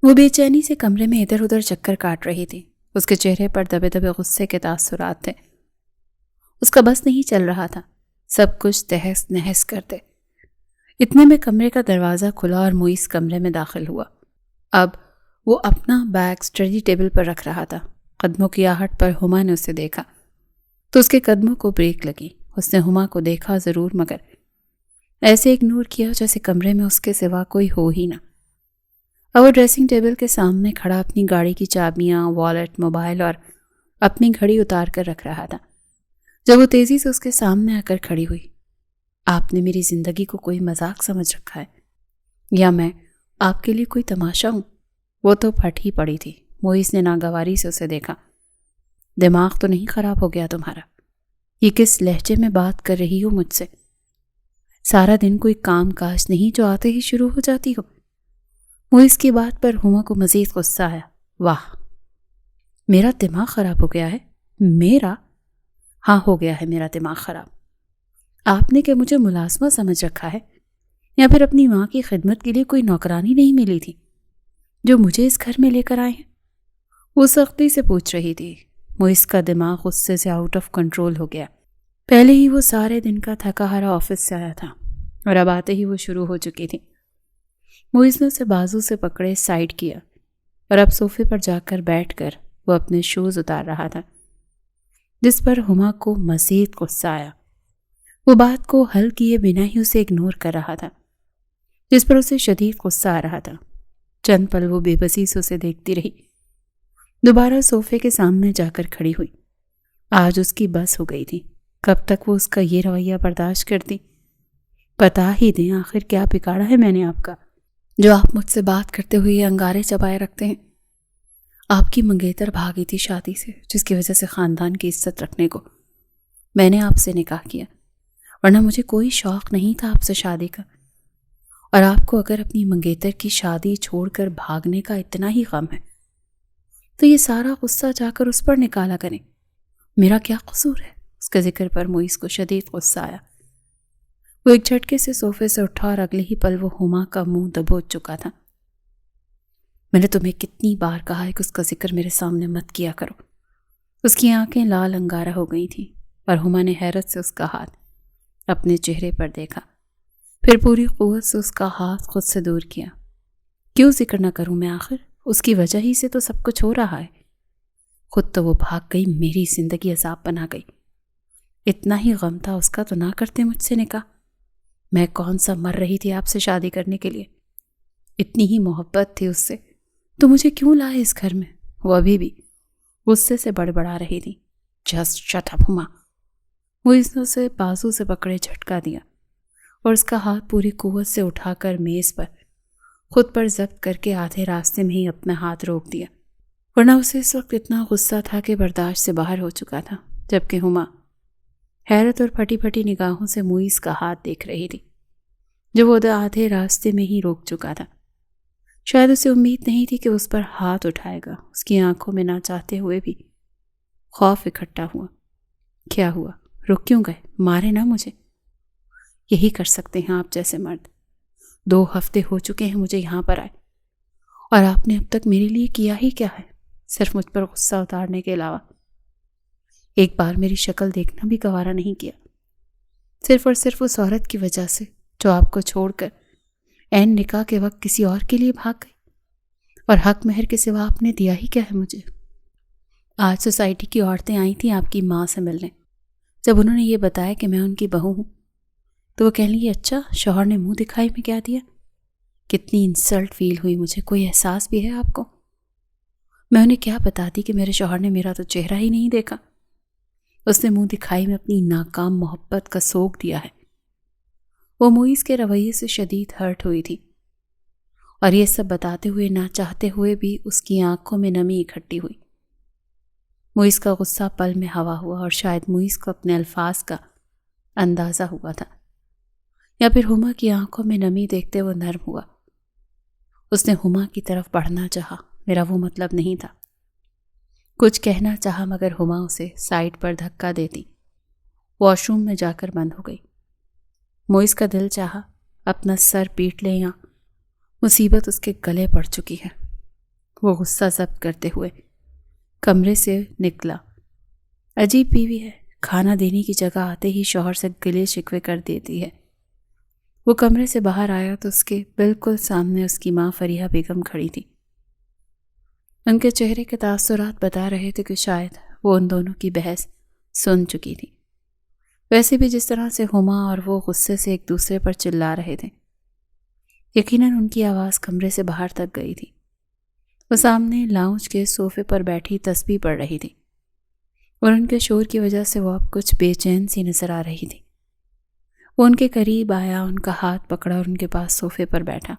وہ بے چینی سے کمرے میں ادھر ادھر چکر کاٹ رہی تھی۔ اس کے چہرے پر دبے دبے غصے کے تاثرات تھے۔ اس کا بس نہیں چل رہا تھا سب کچھ تہس نہس کرتے۔ اتنے میں کمرے کا دروازہ کھلا اور موئز کمرے میں داخل ہوا۔ اب وہ اپنا بیگ اسٹڈی ٹیبل پر رکھ رہا تھا۔ قدموں کی آہٹ پر ہما نے اسے دیکھا تو اس کے قدموں کو بریک لگی۔ اس نے ہما کو دیکھا ضرور، مگر ایسے اگنور کیا جیسے کمرے میں اس کے سوا کوئی ہو ہی نہ۔ اب وہ ڈریسنگ ٹیبل کے سامنے کھڑا اپنی گاڑی کی چابیاں، والیٹ، موبائل اور اپنی گھڑی اتار کر رکھ رہا تھا جب وہ تیزی سے اس کے سامنے آ کر کھڑی ہوئی۔ آپ نے میری زندگی کو کوئی مذاق سمجھ رکھا ہے یا میں آپ کے لیے کوئی تماشا ہوں؟ وہ تو پھٹ ہی پڑی تھی۔ موئز نے ناگواری سے اسے دیکھا۔ دماغ تو نہیں خراب ہو گیا تمہارا؟ یہ کس لہجے میں بات کر رہی ہو مجھ سے؟ سارا دن کوئی کام کاج نہیں جو آتے ہی شروع ہو جاتی ہو؟ موئز کی بات پر ہما کو مزید غصہ آیا۔ واہ، میرا دماغ خراب ہو گیا ہے؟ میرا؟ ہاں، ہو گیا ہے میرا دماغ خراب۔ آپ نے کہ مجھے ملازمہ سمجھ رکھا ہے یا پھر اپنی ماں کی خدمت کے لیے کوئی نوکرانی نہیں ملی تھی جو مجھے اس گھر میں لے کر آئے ہیں؟ وہ سختی سے پوچھ رہی تھی۔ موئز کا دماغ غصے سے آؤٹ آف کنٹرول ہو گیا۔ پہلے ہی وہ سارے دن کا تھکا ہارا آفس سے آیا تھا اور اب آتے ہی وہ شروع ہو چکی تھی۔ موئز نے اسے بازو سے پکڑے سائڈ کیا اور اب صوفے پر جا کر بیٹھ کر وہ اپنے شوز اتار رہا تھا، جس پر ہما کو مزید غصہ آیا۔ وہ بات کو حل کیے بنا ہی اسے اگنور کر رہا تھا، جس پر اسے شدید غصہ آ رہا تھا۔ چند پل وہ بے بسی سے اسے دیکھتی رہی، دوبارہ صوفے کے سامنے جا کر کھڑی ہوئی۔ آج اس کی بس ہو گئی تھی۔ کب تک وہ اس کا یہ رویہ برداشت کرتی؟ بتا ہی دیں آخر کیا بگاڑا ہے میں نے آپ کا، جو آپ مجھ سے بات کرتے ہوئے یہ انگارے چبائے رکھتے ہیں؟ آپ کی منگیتر بھاگی تھی شادی سے، جس کی وجہ سے خاندان کی عزت رکھنے کو میں نے آپ سے نکاح کیا، ورنہ مجھے کوئی شوق نہیں تھا آپ سے شادی کا۔ اور آپ کو اگر اپنی منگیتر کی شادی چھوڑ کر بھاگنے کا اتنا ہی غم ہے تو یہ سارا غصہ جا کر اس پر نکالا کریں۔ میرا کیا قصور ہے؟ اس کے ذکر پر موئز کو شدید غصہ آیا۔ وہ ایک جھٹکے سے صوفے سے اٹھا اور اگلے ہی پل وہ ہما کا منہ دبوچ چکا تھا۔ میں نے تمہیں کتنی بار کہا ہے کہ اس کا ذکر میرے سامنے مت کیا کرو۔ اس کی آنکھیں لال انگارہ ہو گئی تھیں اور ہما نے حیرت سے اس کا ہاتھ اپنے چہرے پر دیکھا، پھر پوری قوت سے اس کا ہاتھ خود سے دور کیا۔ کیوں ذکر نہ کروں میں؟ آخر اس کی وجہ ہی سے تو سب کچھ ہو رہا ہے۔ خود تو وہ بھاگ گئی، میری زندگی عذاب بنا گئی۔ اتنا ہی غم تھا اس کا تو نہ کرتے مجھ سے نکاح۔ میں کون سا مر رہی تھی آپ سے شادی کرنے کے لیے؟ اتنی ہی محبت تھی اس سے تو مجھے کیوں لائے اس گھر میں؟ وہ ابھی بھی غصے سے بڑبڑا رہی تھی۔ جسٹ شٹ اپ ہما۔ موئز نے اسے بازو سے پکڑے جھٹکا دیا اور اس کا ہاتھ پوری قوت سے اٹھا کر میز پر خود پر ضبط کر کے آدھے راستے میں ہی اپنا ہاتھ روک دیا، ورنہ اسے اس وقت اتنا غصہ تھا کہ برداشت سے باہر ہو چکا تھا، جبکہ ہما حیرت اور پھٹی پھٹی نگاہوں سے موئز کا ہاتھ دیکھ رہی تھی جو وہ آدھے راستے میں ہی روک چکا تھا۔ شاید اسے امید نہیں تھی کہ اس پر ہاتھ اٹھائے گا۔ اس کی آنکھوں میں نہ چاہتے ہوئے بھی خوف اکٹھا ہوا۔ کیا ہوا؟ رک کیوں گئے؟ مارے نہ مجھے؟ یہی کر سکتے ہیں آپ جیسے مرد۔ 2 ہفتے ہو چکے ہیں مجھے یہاں پر آئے اور آپ نے اب تک میرے لیے کیا ہی کیا ہے؟ صرف مجھ پر غصہ اتارنے کے علاوہ ایک بار میری شکل دیکھنا بھی گوارا نہیں کیا، صرف اور صرف اس عورت کی وجہ سے جو آپ کو چھوڑ کر عین نکاح کے وقت کسی اور کے لیے بھاگ گئی۔ اور حق مہر کے سوا آپ نے دیا ہی کیا ہے مجھے؟ آج سوسائٹی کی عورتیں آئی تھیں آپ کی ماں سے ملنے۔ جب انہوں نے یہ بتایا کہ میں ان کی بہو ہوں تو وہ کہنے لگی اچھا شوہر نے منہ دکھائی میں کیا دیا؟ کتنی انسلٹ فیل ہوئی مجھے۔ کوئی احساس بھی ہے آپ کو؟ میں انہیں کیا بتاتی کہ میرے شوہر نے میرا تو چہرہ ہی نہیں دیکھا، اس نے منہ دکھائی میں اپنی ناکام محبت کا سوگ دیا ہے۔ وہ موئز کے رویے سے شدید ہرٹ ہوئی تھی اور یہ سب بتاتے ہوئے نہ چاہتے ہوئے بھی اس کی آنکھوں میں نمی اکٹھی ہوئی۔ موئز کا غصہ پل میں ہوا ہوا اور شاید موئز کو اپنے الفاظ کا اندازہ ہوا تھا، یا پھر ہما کی آنکھوں میں نمی دیکھتے وہ نرم ہوا۔ اس نے ہما کی طرف بڑھنا چاہا، میرا وہ مطلب نہیں تھا۔ کچھ کہنا چاہا مگر ہما اسے سائڈ پر دھکا دیتی واش روم میں جا کر بند ہو گئی۔ موئز کا دل چاہا اپنا سر پیٹ لے، یا مصیبت اس کے گلے پڑ چکی ہے۔ وہ غصہ ضبط کرتے ہوئے کمرے سے نکلا۔ عجیب بیوی ہے، کھانا دینے کی جگہ آتے ہی شوہر سے گلے شکوے کر دیتی ہے۔ وہ کمرے سے باہر آیا تو اس کے بالکل سامنے اس کی ماں فریحہ بیگم کھڑی تھی۔ ان کے چہرے کے تاثرات بتا رہے تھے کہ شاید وہ ان دونوں کی بحث سن چکی تھی۔ ویسے بھی جس طرح سے ہما اور وہ غصے سے ایک دوسرے پر چلا رہے تھے، یقیناً ان کی آواز کمرے سے باہر تک گئی تھی۔ وہ سامنے لاؤنج کے صوفے پر بیٹھی تسبیح پڑھ رہی تھی اور ان کے شور کی وجہ سے وہ اب کچھ بے چین سی نظر آ رہی تھی۔ وہ ان کے قریب آیا، ان کا ہاتھ پکڑا اور ان کے پاس صوفے پر بیٹھا۔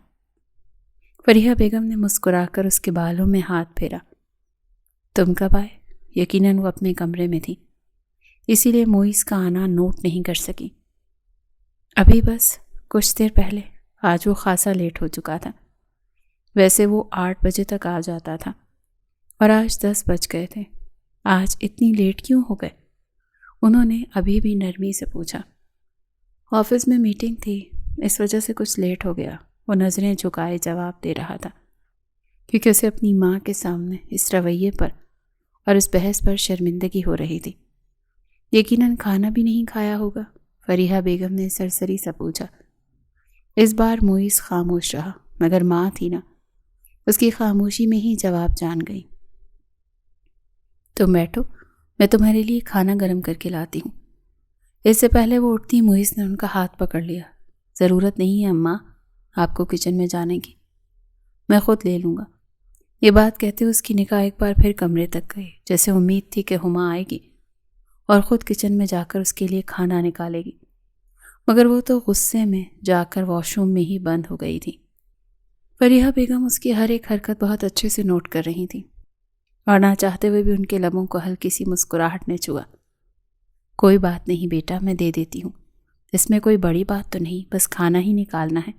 فریحہ بیگم نے مسکرا کر اس کے بالوں میں ہاتھ پھیرا۔ تم کب آئے؟ یقیناً وہ اپنے کمرے میں تھی، اسی لیے موئز کا آنا نوٹ نہیں کر سکی۔ ابھی بس کچھ دیر پہلے۔ آج وہ خاصا لیٹ ہو چکا تھا، ویسے وہ 8 بجے تک آ جاتا تھا اور آج 10 بج گئے تھے۔ آج اتنی لیٹ کیوں ہو گئے؟ انہوں نے ابھی بھی نرمی سے پوچھا۔ آفس میں میٹنگ تھی، اس وجہ سے کچھ لیٹ ہو گیا، وہ نظریں جھکائے جواب دے رہا تھا، کیونکہ اسے اپنی ماں کے سامنے اس رویے پر اور اس بحث پر شرمندگی ہو رہی تھی۔ یقیناً کھانا بھی نہیں کھایا ہوگا، فریحہ بیگم نے سرسری سا پوچھا۔ اس بار موئز خاموش رہا، مگر ماں تھی نا، اس کی خاموشی میں ہی جواب جان گئی۔ تم بیٹھو، میں تمہارے لیے کھانا گرم کر کے لاتی ہوں۔ اس سے پہلے وہ اٹھتی موئز نے ان کا ہاتھ پکڑ لیا۔ ضرورت نہیں ہے اماں آپ کو کچن میں جانے کی، میں خود لے لوں گا۔ یہ بات کہتے ہوئے اس کی نگاہ ایک بار پھر کمرے تک گئی، جیسے امید تھی کہ ہما آئے گی اور خود کچن میں جا کر اس کے لیے کھانا نکالے گی، مگر وہ تو غصے میں جا کر واش روم میں ہی بند ہو گئی تھی۔ فریحہ بیگم اس کی ہر ایک حرکت بہت اچھے سے نوٹ کر رہی تھی اور نہ چاہتے ہوئے بھی ان کے لبوں کو ہلکی سی مسکراہٹ نے چھوا۔ کوئی بات نہیں بیٹا، میں دے دیتی ہوں، اس میں کوئی بڑی بات تو نہیں، بس کھانا ہی نکالنا ہے۔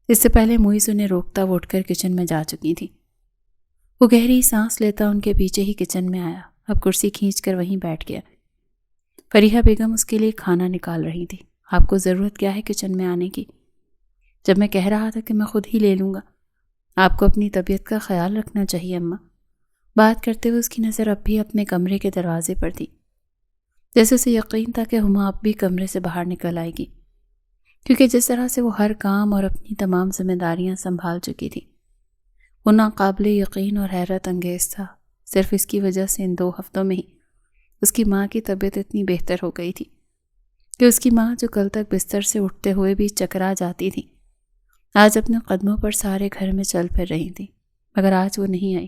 اس سے پہلے موئز انہیں روکتا وہ اٹھ کر کچن میں جا چکی تھی۔ وہ گہری سانس لیتا ان کے پیچھے ہی کچن میں آیا، اب کرسی کھینچ کر وہیں بیٹھ گیا۔ فریحہ بیگم اس کے لیے کھانا نکال رہی تھی۔ آپ کو ضرورت کیا ہے کچن میں آنے کی؟ جب میں کہہ رہا تھا کہ میں خود ہی لے لوں گا۔ آپ کو اپنی طبیعت کا خیال رکھنا چاہیے اماں۔ بات کرتے ہوئے اس کی نظر اب بھی اپنے کمرے کے دروازے پر تھی، جیسے اسے یقین تھا کہ ہما اب بھی کمرے سے باہر نکل آئے گی، کیونکہ جس طرح سے وہ ہر کام اور اپنی تمام ذمہ داریاں سنبھال چکی تھی، وہ ناقابل یقین اور حیرت انگیز تھا۔ صرف اس کی وجہ سے ان 2 ہفتوں میں ہی اس کی ماں کی طبیعت اتنی بہتر ہو گئی تھی کہ اس کی ماں جو کل تک بستر سے اٹھتے ہوئے بھی چکرا جاتی تھی، آج اپنے قدموں پر سارے گھر میں چل پھر رہی تھی، مگر آج وہ نہیں آئی۔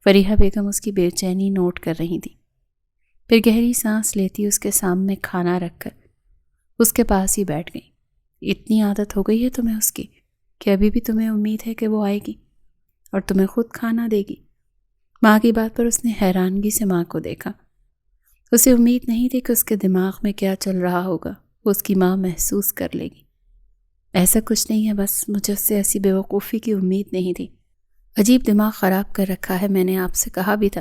فریحہ بیگم اس کی بے چینی نوٹ کر رہی تھی، پھر گہری سانس لیتی اس کے سامنے کھانا رکھ کر اس کے پاس ہی بیٹھ گئی۔ اتنی عادت ہو گئی ہے تمہیں اس کی کہ ابھی بھی تمہیں امید ہے کہ وہ آئے گی اور تمہیں خود کھانا دے گی؟ ماں کی بات پر اس نے حیرانگی سے ماں کو دیکھا۔ اسے امید نہیں تھی کہ اس کے دماغ میں کیا چل رہا ہوگا وہ اس کی ماں محسوس کر لے گی۔ ایسا کچھ نہیں ہے، بس مجھے اس سے ایسی بیوقوفی کی امید نہیں تھی۔ عجیب دماغ خراب کر رکھا ہے، میں نے آپ سے کہا بھی تھا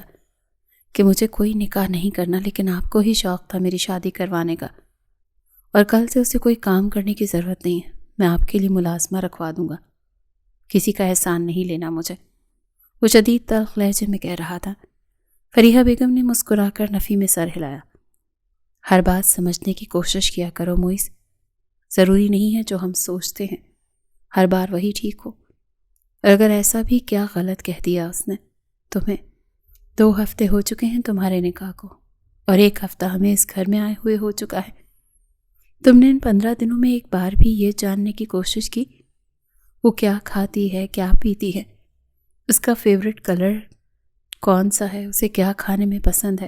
کہ مجھے کوئی نکاح نہیں کرنا، لیکن آپ کو ہی شوق تھا میری شادی کروانے کا، اور کل سے اسے کوئی کام کرنے کی ضرورت نہیں ہے، میں آپ کے لیے ملازمہ رکھوا دوں گا، کسی کا احسان نہیں لینا مجھے، وہ شدید تلخ لہجے میں کہہ رہا تھا۔ فریحہ بیگم نے مسکرا کر نفی میں سر ہلایا۔ ہر بات سمجھنے کی کوشش کیا کرو موئز، ضروری نہیں ہے جو ہم سوچتے ہیں ہر بار وہی ٹھیک ہو، اور اگر ایسا بھی کیا غلط کہہ دیا اس نے تمہیں؟ 2 ہفتے ہو چکے ہیں تمہارے نکاح کو، اور 1 ہفتہ ہمیں اس گھر میں آئے ہوئے ہو چکا ہے۔ تم نے ان 15 دنوں میں ایک بار بھی یہ جاننے کی کوشش کی وہ کیا کھاتی ہے، کیا پیتی ہے، اس کا فیورٹ کلر کون سا ہے، اسے کیا کھانے میں پسند ہے؟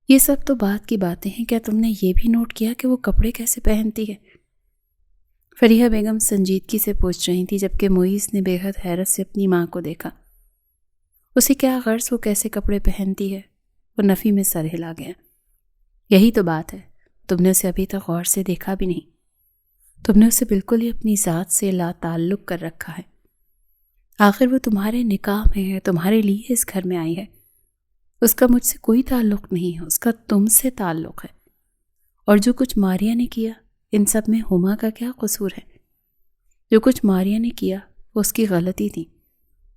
یہ سب تو بات کی باتیں ہیں، کیا تم نے یہ بھی نوٹ کیا کہ وہ کپڑے کیسے پہنتی ہے؟ فریحہ بیگم سنجیدگی سے پوچھ رہی تھی، جبکہ موئز نے بے حد حیرت سے اپنی ماں کو دیکھا۔ اسے کیا غرض وہ کیسے کپڑے پہنتی ہے؟ وہ نفی میں سر ہلا گیا۔ یہی تو بات ہے، تم نے اسے ابھی تک غور سے دیکھا بھی نہیں، تم نے اسے بالکل ہی اپنی ذات سے لا تعلق کر رکھا ہے۔ آخر وہ تمہارے نکاح میں ہے، تمہارے لیے اس گھر میں آئی ہے، اس کا مجھ سے کوئی تعلق نہیں ہے، اس کا تم سے تعلق ہے۔ اور جو کچھ ماریا نے کیا، ان سب میں ہما کا کیا قصور ہے؟ جو کچھ ماریا نے کیا وہ اس کی غلطی تھی،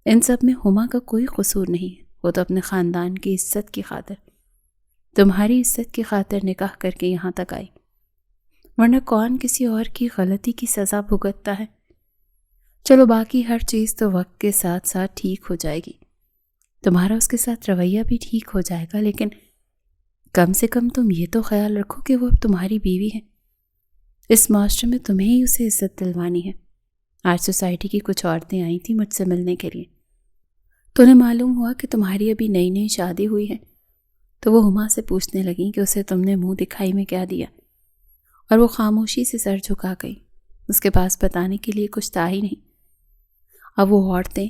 ان سب میں ہما کا کوئی قصور نہیں ہے، وہ تو اپنے خاندان کی عزت کی خاطر، تمہاری عزت کی خاطر نکاح کر کے یہاں تک آئی، ورنہ کون کسی اور کی غلطی کی سزا بھگتتا ہے؟ چلو باقی ہر چیز تو وقت کے ساتھ ساتھ ٹھیک ہو جائے گی، تمہارا اس کے ساتھ رویہ بھی ٹھیک ہو جائے گا، لیکن کم سے کم تم یہ تو خیال رکھو کہ وہ اب تمہاری بیوی ہے، اس معاشرے میں تمہیں ہی اسے عزت دلوانی ہے۔ آج سوسائٹی کی کچھ عورتیں آئی تھیں مجھ سے ملنے کے لیے، تو انہیں معلوم ہوا کہ تمہاری ابھی نئی نئی شادی ہوئی ہے، تو وہ ہما سے پوچھنے لگیں کہ اسے تم نے منہ دکھائی میں کیا دیا، اور وہ خاموشی سے سر جھکا گئی، اس کے پاس بتانے کے لیے کچھ تھا ہی نہیں۔ اب وہ عورتیں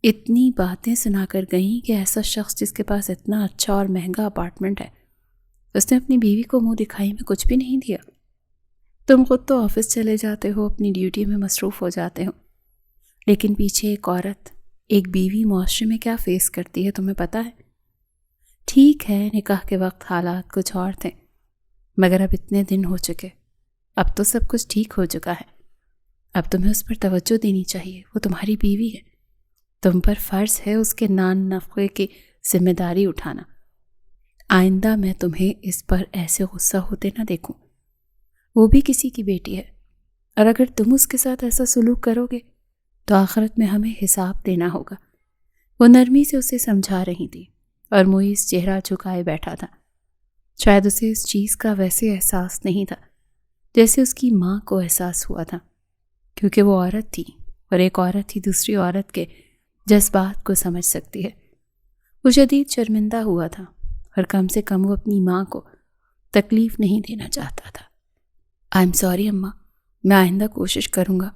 اتنی باتیں سنا کر گئیں کہ ایسا شخص جس کے پاس اتنا اچھا اور مہنگا اپارٹمنٹ ہے، اس نے اپنی بیوی کو منہ دکھائی میں کچھ بھی نہیں دیا۔ تم خود تو آفس چلے جاتے ہو، اپنی ڈیوٹی میں مصروف ہو جاتے ہو، لیکن پیچھے ایک عورت، ایک بیوی معاشرے میں کیا فیس کرتی ہے تمہیں پتہ ہے؟ ٹھیک ہے نکاح کے وقت حالات کچھ اور تھے، مگر اب اتنے دن ہو چکے، اب تو سب کچھ ٹھیک ہو چکا ہے، اب تمہیں اس پر توجہ دینی چاہیے، وہ تمہاری بیوی ہے، تم پر فرض ہے اس کے نان نفقے کی ذمہ داری اٹھانا۔ آئندہ میں تمہیں اس پر ایسے غصہ ہوتے نہ دیکھوں، وہ بھی کسی کی بیٹی ہے، اور اگر تم اس کے ساتھ ایسا سلوک کرو گے تو آخرت میں ہمیں حساب دینا ہوگا۔ وہ نرمی سے اسے سمجھا رہی تھی، اور معیز چہرہ جھکائے بیٹھا تھا، شاید اسے اس چیز کا ویسے احساس نہیں تھا جیسے اس کی ماں کو احساس ہوا تھا، کیونکہ وہ عورت تھی، اور ایک عورت ہی دوسری عورت کے جذبات کو سمجھ سکتی ہے۔ وہ شدید شرمندہ ہوا تھا، اور کم سے کم وہ اپنی ماں کو تکلیف نہیں دینا چاہتا تھا۔ I'm sorry اماں، میں آئندہ کوشش کروں گا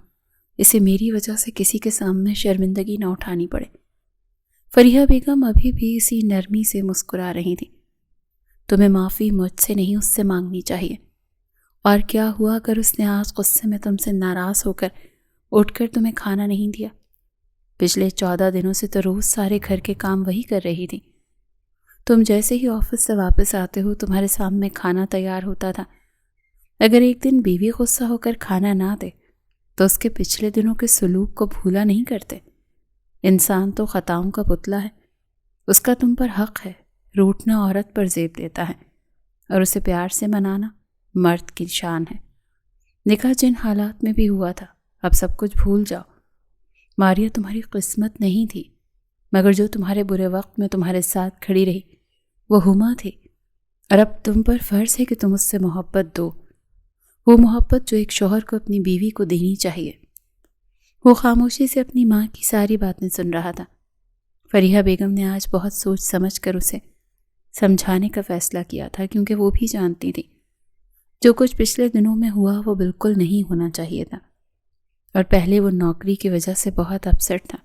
اسے میری وجہ سے کسی کے سامنے شرمندگی نہ اٹھانی پڑے۔ فریحہ بیگم ابھی بھی اسی نرمی سے مسکرا رہی تھی۔ تمہیں معافی مجھ سے نہیں اس سے مانگنی چاہیے، اور کیا ہوا اگر اس نے آج غصے میں تم سے ناراض ہو کر اٹھ کر تمہیں کھانا نہیں دیا؟ پچھلے 14 دنوں سے تو روز سارے گھر کے کام وہی کر رہی تھی، تم جیسے ہی آفس سے واپس آتے ہو تمہارے سامنے کھانا تیار ہوتا تھا۔ اگر ایک دن بیوی غصہ ہو کر کھانا نہ دے تو اس کے پچھلے دنوں کے سلوک کو بھولا نہیں کرتے۔ انسان تو خطاؤں کا پتلا ہے، اس کا تم پر حق ہے، روٹنا عورت پر زیب دیتا ہے، اور اسے پیار سے منانا مرد کی شان ہے۔ نکاح جن حالات میں بھی ہوا تھا اب سب کچھ بھول جاؤ۔ ماریا تمہاری قسمت نہیں تھی، مگر جو تمہارے برے وقت میں تمہارے ساتھ کھڑی رہی وہ ہما تھی، اور اب تم پر فرض ہے کہ تم اس سے محبت دو، وہ محبت جو ایک شوہر کو اپنی بیوی کو دینی چاہیے۔ وہ خاموشی سے اپنی ماں کی ساری باتیں سن رہا تھا۔ فریحہ بیگم نے آج بہت سوچ سمجھ کر اسے سمجھانے کا فیصلہ کیا تھا، کیونکہ وہ بھی جانتی تھی جو کچھ پچھلے دنوں میں ہوا وہ بالکل نہیں ہونا چاہیے تھا، اور پہلے وہ نوکری کی وجہ سے بہت اپسیٹ تھا،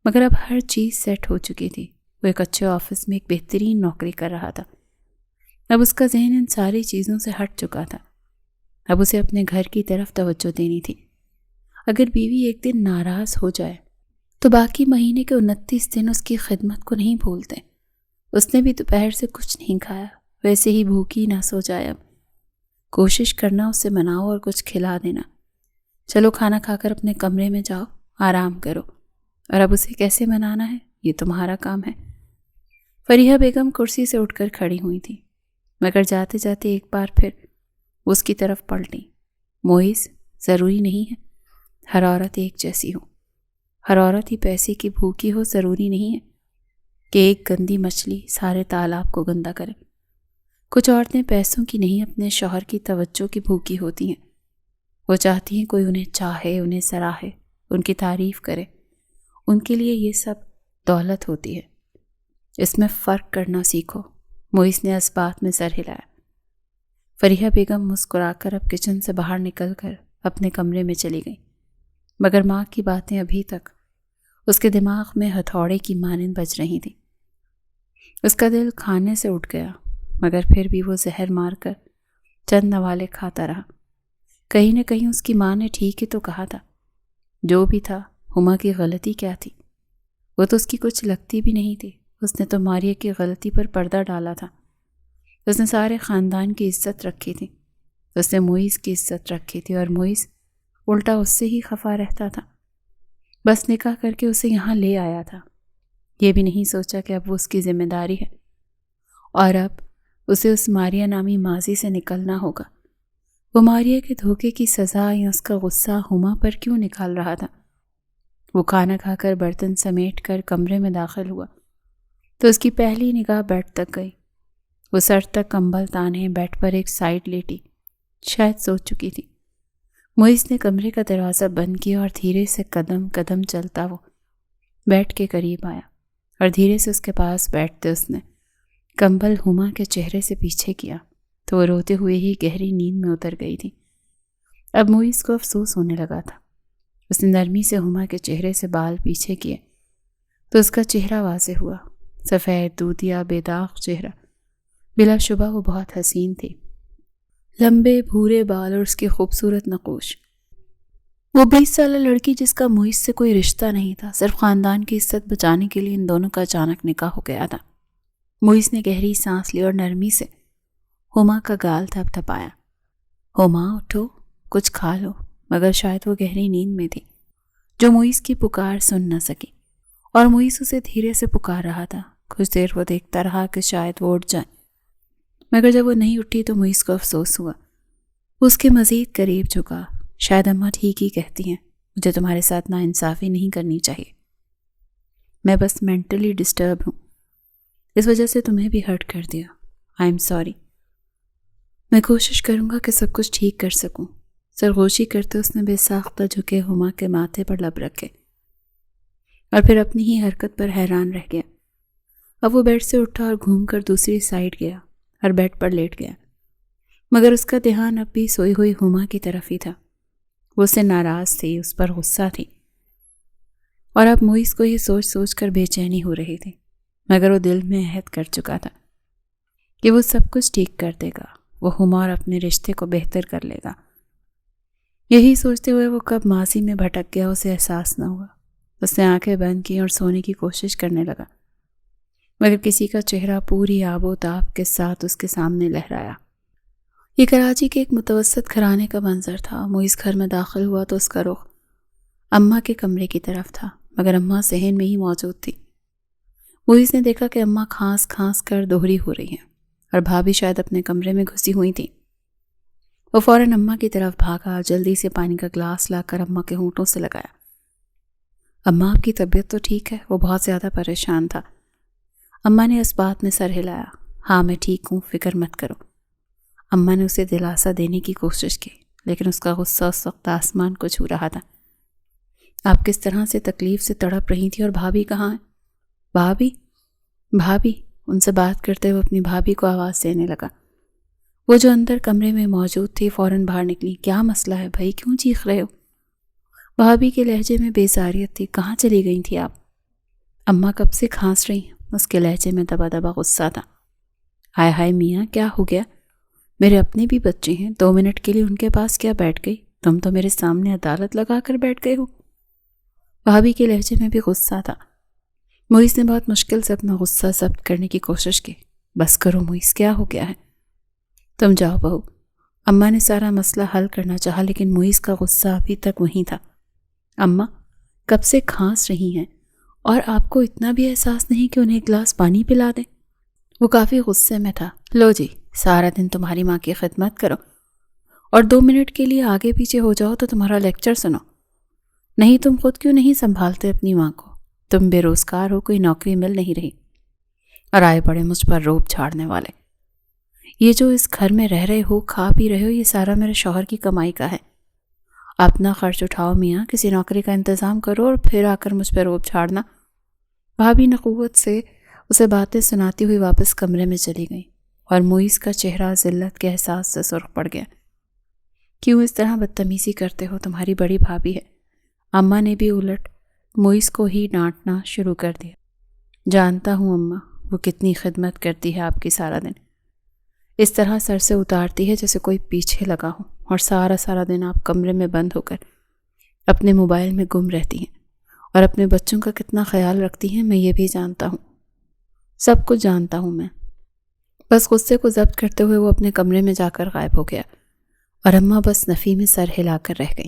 مگر اب ہر چیز سیٹ ہو چکی تھی۔ وہ ایک اچھے آفس میں ایک بہترین نوکری کر رہا تھا، اب اس کا ذہن ان ساری چیزوں سے ہٹ چکا تھا۔ اب اسے اپنے گھر کی طرف توجہ دینی تھی۔ اگر بیوی ایک دن ناراض ہو جائے تو باقی مہینے کے 29 دن اس کی خدمت کو نہیں بھولتے۔ اس نے بھی دوپہر سے کچھ نہیں کھایا، ویسے ہی بھوکی نہ سو جائے۔ اب کوشش کرنا اسے مناؤ اور کچھ کھلا دینا۔ چلو کھانا کھا کر اپنے کمرے میں جاؤ، آرام کرو، اور اب اسے کیسے منانا ہے یہ تمہارا کام ہے۔ فریحہ بیگم کرسی سے اٹھ کر کھڑی ہوئی تھی، مگر جاتے جاتے ایک بار پھر اس کی طرف پلٹی۔ معیز، ضروری نہیں ہے ہر عورت ایک جیسی ہو، ہر عورت ہی پیسے کی بھوکی ہو، ضروری نہیں ہے کہ ایک گندی مچھلی سارے تالاب کو گندا کرے۔ کچھ عورتیں پیسوں کی نہیں اپنے شوہر کی توجہ کی بھوکی ہوتی ہیں، وہ چاہتی ہیں کوئی انہیں چاہے، انہیں سراہے، ان کی تعریف کرے، ان کے لیے یہ سب دولت ہوتی ہے۔ اس میں فرق کرنا سیکھو۔ معیز نے اس بات میں سر ہلایا۔ فریحہ بیگم مسکرا کر اب کچن سے باہر نکل کر اپنے کمرے میں چلی گئی، مگر ماں کی باتیں ابھی تک اس کے دماغ میں ہتھوڑے کی مانند بج رہی تھیں۔ اس کا دل کھانے سے اٹھ گیا، مگر پھر بھی وہ زہر مار کر چند نوالے کھاتا رہا۔ کہیں نہ کہیں اس کی ماں نے ٹھیک ہی تو کہا تھا۔ جو بھی تھا، ہما کی غلطی کیا تھی؟ وہ تو اس کی کچھ لگتی بھی نہیں تھی، اس نے تو ماریا کی غلطی پر پردہ ڈالا تھا۔ اس نے سارے خاندان کی عزت رکھی تھی، اس نے معیز کی عزت رکھی تھی، اور معیز الٹا اس سے ہی خفا رہتا تھا۔ بس نکاح کر کے اسے یہاں لے آیا تھا، یہ بھی نہیں سوچا کہ اب وہ اس کی ذمہ داری ہے اور اب اسے اس ماریہ نامی ماضی سے نکلنا ہوگا۔ وہ ماریہ کے دھوکے کی سزا یا اس کا غصہ ہما پر کیوں نکال رہا تھا؟ وہ کھانا کھا کر برتن سمیٹ کر کمرے میں داخل ہوا تو اس کی پہلی نگاہ بیڈ تک گئی۔ وہ سر تک کمبل تانے بیڈ پر ایک سائڈ لیٹی، شاید سو چکی تھی۔ معیز نے کمرے کا دروازہ بند کیا اور دھیرے سے قدم قدم چلتا وہ بیڈ کے قریب آیا اور دھیرے سے اس کے پاس بیٹھتے اس نے کمبل ہما کے چہرے سے پیچھے کیا تو وہ روتے ہوئے ہی گہری نیند میں اتر گئی تھی۔ اب معیز کو افسوس ہونے لگا تھا۔ اس نے نرمی سے ہما کے چہرے سے بال پیچھے کیے تو اس کا چہرہ واضح ہوا، سفید دودھیا بے داغ چہرہ۔ بلا شبہ وہ بہت حسین تھی، لمبے بھورے بال اور اس کی خوبصورت نقوش۔ وہ 20 سالہ لڑکی جس کا معیز سے کوئی رشتہ نہیں تھا، صرف خاندان کی عزت بچانے کے لیے ان دونوں کا اچانک نکاح ہو گیا تھا۔ معیز نے گہری سانس لی اور نرمی سے ہما کا گال تھپ تھپایا۔ ہما اٹھو، کچھ کھا لو، مگر شاید وہ گہری نیند میں تھی جو معیز کی پکار سن نہ سکی، اور معیز اسے دھیرے سے پکار رہا تھا۔ کچھ دیر وہ دیکھتا رہا کہ شاید وہ اٹھ جائے، مگر جب وہ نہیں اٹھی تو معیز کو افسوس ہوا۔ اس کے مزید قریب جھکا۔ شاید اماں ٹھیک ہی کہتی ہیں، مجھے تمہارے ساتھ ناانصافی نہیں کرنی چاہیے، میں بس مینٹلی ڈسٹرب ہوں، اس وجہ سے تمہیں بھی ہرٹ کر دیا۔ آئی ایم سوری، میں کوشش کروں گا کہ سب کچھ ٹھیک کر سکوں۔ سرگوشی کرتے اس نے بے ساختہ جھکے ہما کے ماتھے پر لب رکھے اور پھر اپنی ہی حرکت پر حیران رہ گیا۔ اب وہ بیڈ سے اٹھا اور گھوم کر دوسری سائڈ گیا اور بیڈ پر لیٹ گیا، مگر اس کا دھیان اب بھی سوئی ہوئی ہما کی طرف ہی تھا۔ وہ اس سے ناراض تھی، اس پر غصہ تھی، اور اب معیز کو یہ سوچ سوچ کر بے چینی ہو رہی تھی، مگر وہ دل میں عہد کر چکا تھا کہ وہ سب کچھ ٹھیک کر دے گا، وہ ہما اور اپنے رشتے کو بہتر کر لے گا۔ یہی سوچتے ہوئے وہ کب ماضی میں بھٹک گیا اسے احساس نہ ہوا۔ اس نے آنکھیں بند کی اور سونے کی کوشش کرنے لگا، مگر کسی کا چہرہ پوری آب و تاب کے ساتھ اس کے سامنے لہرایا۔ یہ کراچی کے ایک متوسط گھرانے کا منظر تھا۔ معیز گھر میں داخل ہوا تو اس کا رخ اماں کے کمرے کی طرف تھا، مگر اماں صحن میں ہی موجود تھی۔ معیز نے دیکھا کہ اماں کھانس کھانس کر دوہری ہو رہی ہیں اور بھابھی شاید اپنے کمرے میں گھسی ہوئی تھی۔ وہ فوراً اماں کی طرف بھاگا، جلدی سے پانی کا گلاس لا کر اماں کے ہونٹوں سے لگایا۔ اماں آپ کی طبیعت تو ٹھیک ہے؟ وہ بہت زیادہ پریشان تھا۔ اماں نے اس بات میں سر ہلایا۔ ہاں میں ٹھیک ہوں، فکر مت کرو۔ اماں نے اسے دلاسا دینے کی کوشش کی، لیکن اس کا غصہ اس وقت آسمان کو چھو رہا تھا۔ آپ کس طرح سے تکلیف سے تڑپ رہی تھی اور بھابھی کہاں ہے؟ بھابھی بھابھی ان سے بات کرتے ہوئے اپنی بھابھی کو آواز دینے لگا۔ وہ جو اندر کمرے میں موجود تھی فوراً باہر نکلی۔ کیا مسئلہ ہے بھائی، کیوں چیخ رہے ہو؟ بھابھی کے لہجے میں بیزاریت تھی۔ کہاں چلی گئی تھی آپ؟ اماں کب سے کھانس رہی ہیں، اس کے لہجے میں دبا دبا غصہ تھا۔ ہائے ہائے میاں، کیا ہو گیا؟ میرے اپنے بھی بچے ہیں، 2 منٹ کے لیے ان کے پاس کیا بیٹھ گئی؟ تم تو میرے سامنے عدالت لگا کر بیٹھ گئے ہو۔ بھابھی کے لہجے میں بھی غصہ تھا۔ معیز نے بہت مشکل سے اپنا غصہ ضبط کرنے کی کوشش کی۔ بس کرو معیز، کیا ہو گیا ہے؟ تم جاؤ بہو۔ اماں نے سارا مسئلہ حل کرنا چاہا، لیکن معیز کا غصہ ابھی تک وہیں تھا۔ اماں کب سے کھانس رہی ہیں اور آپ کو اتنا بھی احساس نہیں کہ انہیں ایک گلاس پانی پلا دیں؟ وہ کافی غصے میں تھا۔ لو جی، سارا دن تمہاری ماں کی خدمت کرو اور 2 منٹ کے لیے آگے پیچھے ہو جاؤ تو تمہارا لیکچر سنو۔ نہیں تم خود کیوں نہیں سنبھالتے اپنی ماں کو؟ تم بے روزگار ہو، کوئی نوکری مل نہیں رہی، اور آئے پڑے مجھ پر روب جھاڑنے والے۔ یہ جو اس گھر میں رہ رہے ہو، کھا پی رہے ہو، یہ سارا میرے شوہر کی کمائی کا ہے۔ اپنا خرچ اٹھاؤ میاں، کسی نوکری کا انتظام کرو اور پھر آ کر مجھ پہ روب جھاڑنا۔ بھابھی نخوت سے اسے باتیں سناتی ہوئی واپس کمرے میں چلی گئی اور معیز کا چہرہ ذلت کے احساس سے سرخ پڑ گیا۔ کیوں اس طرح بدتمیزی کرتے ہو؟ تمہاری بڑی بھابھی ہے۔ اماں نے بھی الٹ معیز کو ہی ڈانٹنا شروع کر دیا۔ جانتا ہوں اماں، وہ کتنی خدمت کرتی ہے آپ کی سارا دن، اس طرح سر سے اتارتی ہے جیسے کوئی پیچھے لگا ہو، اور سارا دن آپ کمرے میں بند ہو کر اپنے موبائل میں گم رہتی ہیں، اور اپنے بچوں کا کتنا خیال رکھتی ہیں میں یہ بھی جانتا ہوں، سب کچھ جانتا ہوں میں۔ بس غصے کو ضبط کرتے ہوئے وہ اپنے کمرے میں جا کر غائب ہو گیا، اور اماں بس نفی میں سر ہلا کر رہ گئی۔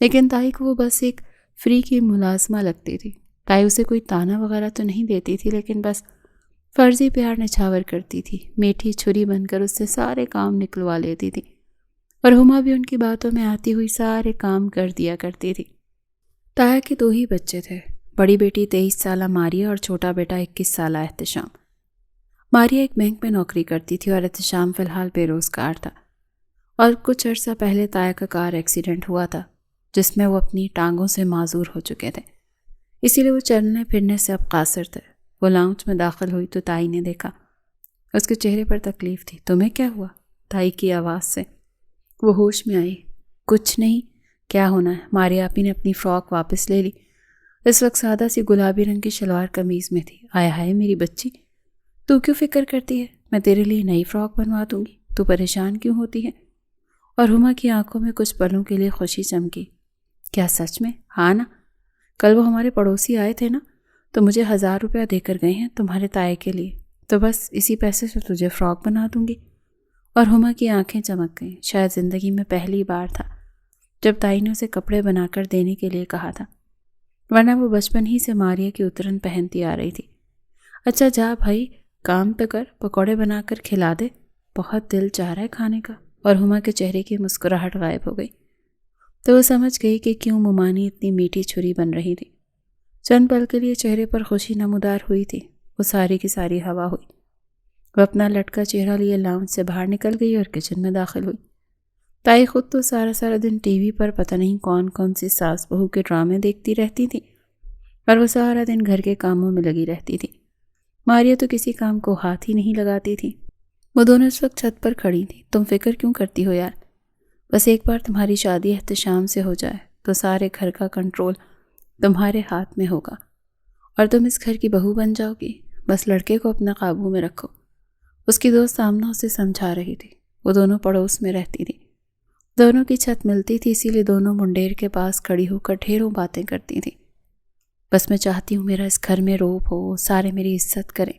لیکن تائی کو وہ بس ایک فری کی ملازمہ لگتی تھی۔ تائی اسے کوئی تانا وغیرہ تو نہیں دیتی تھی، لیکن بس فرضی پیار نچھاور کرتی تھی، میٹھی چھری بن کر اس سے سارے کام نکلوا لیتی تھی، اور ہما بھی ان کی باتوں میں آتی ہوئی سارے کام کر دیا کرتی تھی۔ تایا کے 2 ہی بچے تھے، بڑی بیٹی 23 سالہ ماریا اور چھوٹا بیٹا 21 سالہ احتشام۔ ماریا ایک بینک میں نوکری کرتی تھی اور احتشام فی الحال بے روزگار تھا، اور کچھ عرصہ پہلے تایا کا کار ایکسیڈنٹ ہوا تھا جس میں وہ اپنی ٹانگوں سے معذور ہو چکے تھے، اسی لیے وہ چلنے پھرنے سے اب قاصر تھے۔ وہ لاؤنج میں داخل ہوئی تو تائی نے دیکھا، اس کے چہرے پر تکلیف تھی۔ تمہیں کیا ہوا؟ تائی کی آواز سے وہ ہوش میں آئی۔ کچھ نہیں، کیا ہونا ہے؟ ماریا آپی نے اپنی فراک واپس لے لی، اس وقت سادہ سی گلابی رنگ کی شلوار قمیض میں تھی۔ آیا ہائے میری بچی، تو کیوں فکر کرتی ہے؟ میں تیرے لیے نئی فراک بنوا دوں گی، تو پریشان کیوں ہوتی ہے؟ اور ہما کی آنکھوں میں کچھ پلوں کے لیے خوشی چمکی۔ کیا سچ میں؟ ہاں نا، کل وہ ہمارے پڑوسی آئے تھے نا، تو مجھے 1000 روپیہ دے کر گئے ہیں تمہارے تائے کے لیے، تو بس اسی پیسے سے تجھے فراک بنا دوں گی۔ اور ہما کی آنکھیں چمک گئیں، شاید زندگی میں پہلی بار تھا جب تائی نے اسے کپڑے بنا کر دینے کے لیے کہا تھا، ورنہ وہ بچپن ہی سے ماریا کی اترن پہنتی آ رہی تھی۔ اچھا جا بھائی، کام تو کر، پکوڑے بنا کر کھلا دے، بہت دل چاہ رہا ہے کھانے کا۔ اور ہما کے چہرے کی مسکراہٹ غائب ہو گئی، تو وہ سمجھ گئی کہ کیوں ممانی اتنی میٹھی چھری بن رہی تھی۔ چند پل کے لیے چہرے پر خوشی نمودار ہوئی تھی، وہ ساری کی ساری ہوا ہوئی۔ وہ اپنا لٹکا چہرہ لیے لاؤنج سے باہر نکل گئی اور کچن میں داخل ہوئی۔ تائی خود تو سارا دن ٹی وی پر پتہ نہیں کون سی ساس بہو کے ڈرامے دیکھتی رہتی تھی، اور وہ سارا دن گھر کے کاموں میں لگی رہتی تھی۔ ماریا تو کسی کام کو ہاتھ ہی نہیں لگاتی تھی۔ وہ دونوں اس وقت چھت پر کھڑی تھی۔ تم فکر کیوں کرتی ہو یار؟ بس ایک بار تمہاری شادی احتشام سے ہو جائے تو سارے گھر کا کنٹرول تمہارے ہاتھ میں ہوگا، اور تم اس گھر کی بہو بن جاؤ گی۔ بس لڑکے کو اپنا قابو میں رکھو۔ اس کی دوست آمنہ اسے سمجھا رہی تھی۔ وہ دونوں پڑوس میں رہتی تھی، دونوں کی چھت ملتی تھی، اسی لیے دونوں منڈیر کے پاس کھڑی ہو کر ڈھیروں باتیں کرتی تھیں۔ بس میں چاہتی ہوں میرا اس گھر میں روب ہو، سارے میری عزت کریں،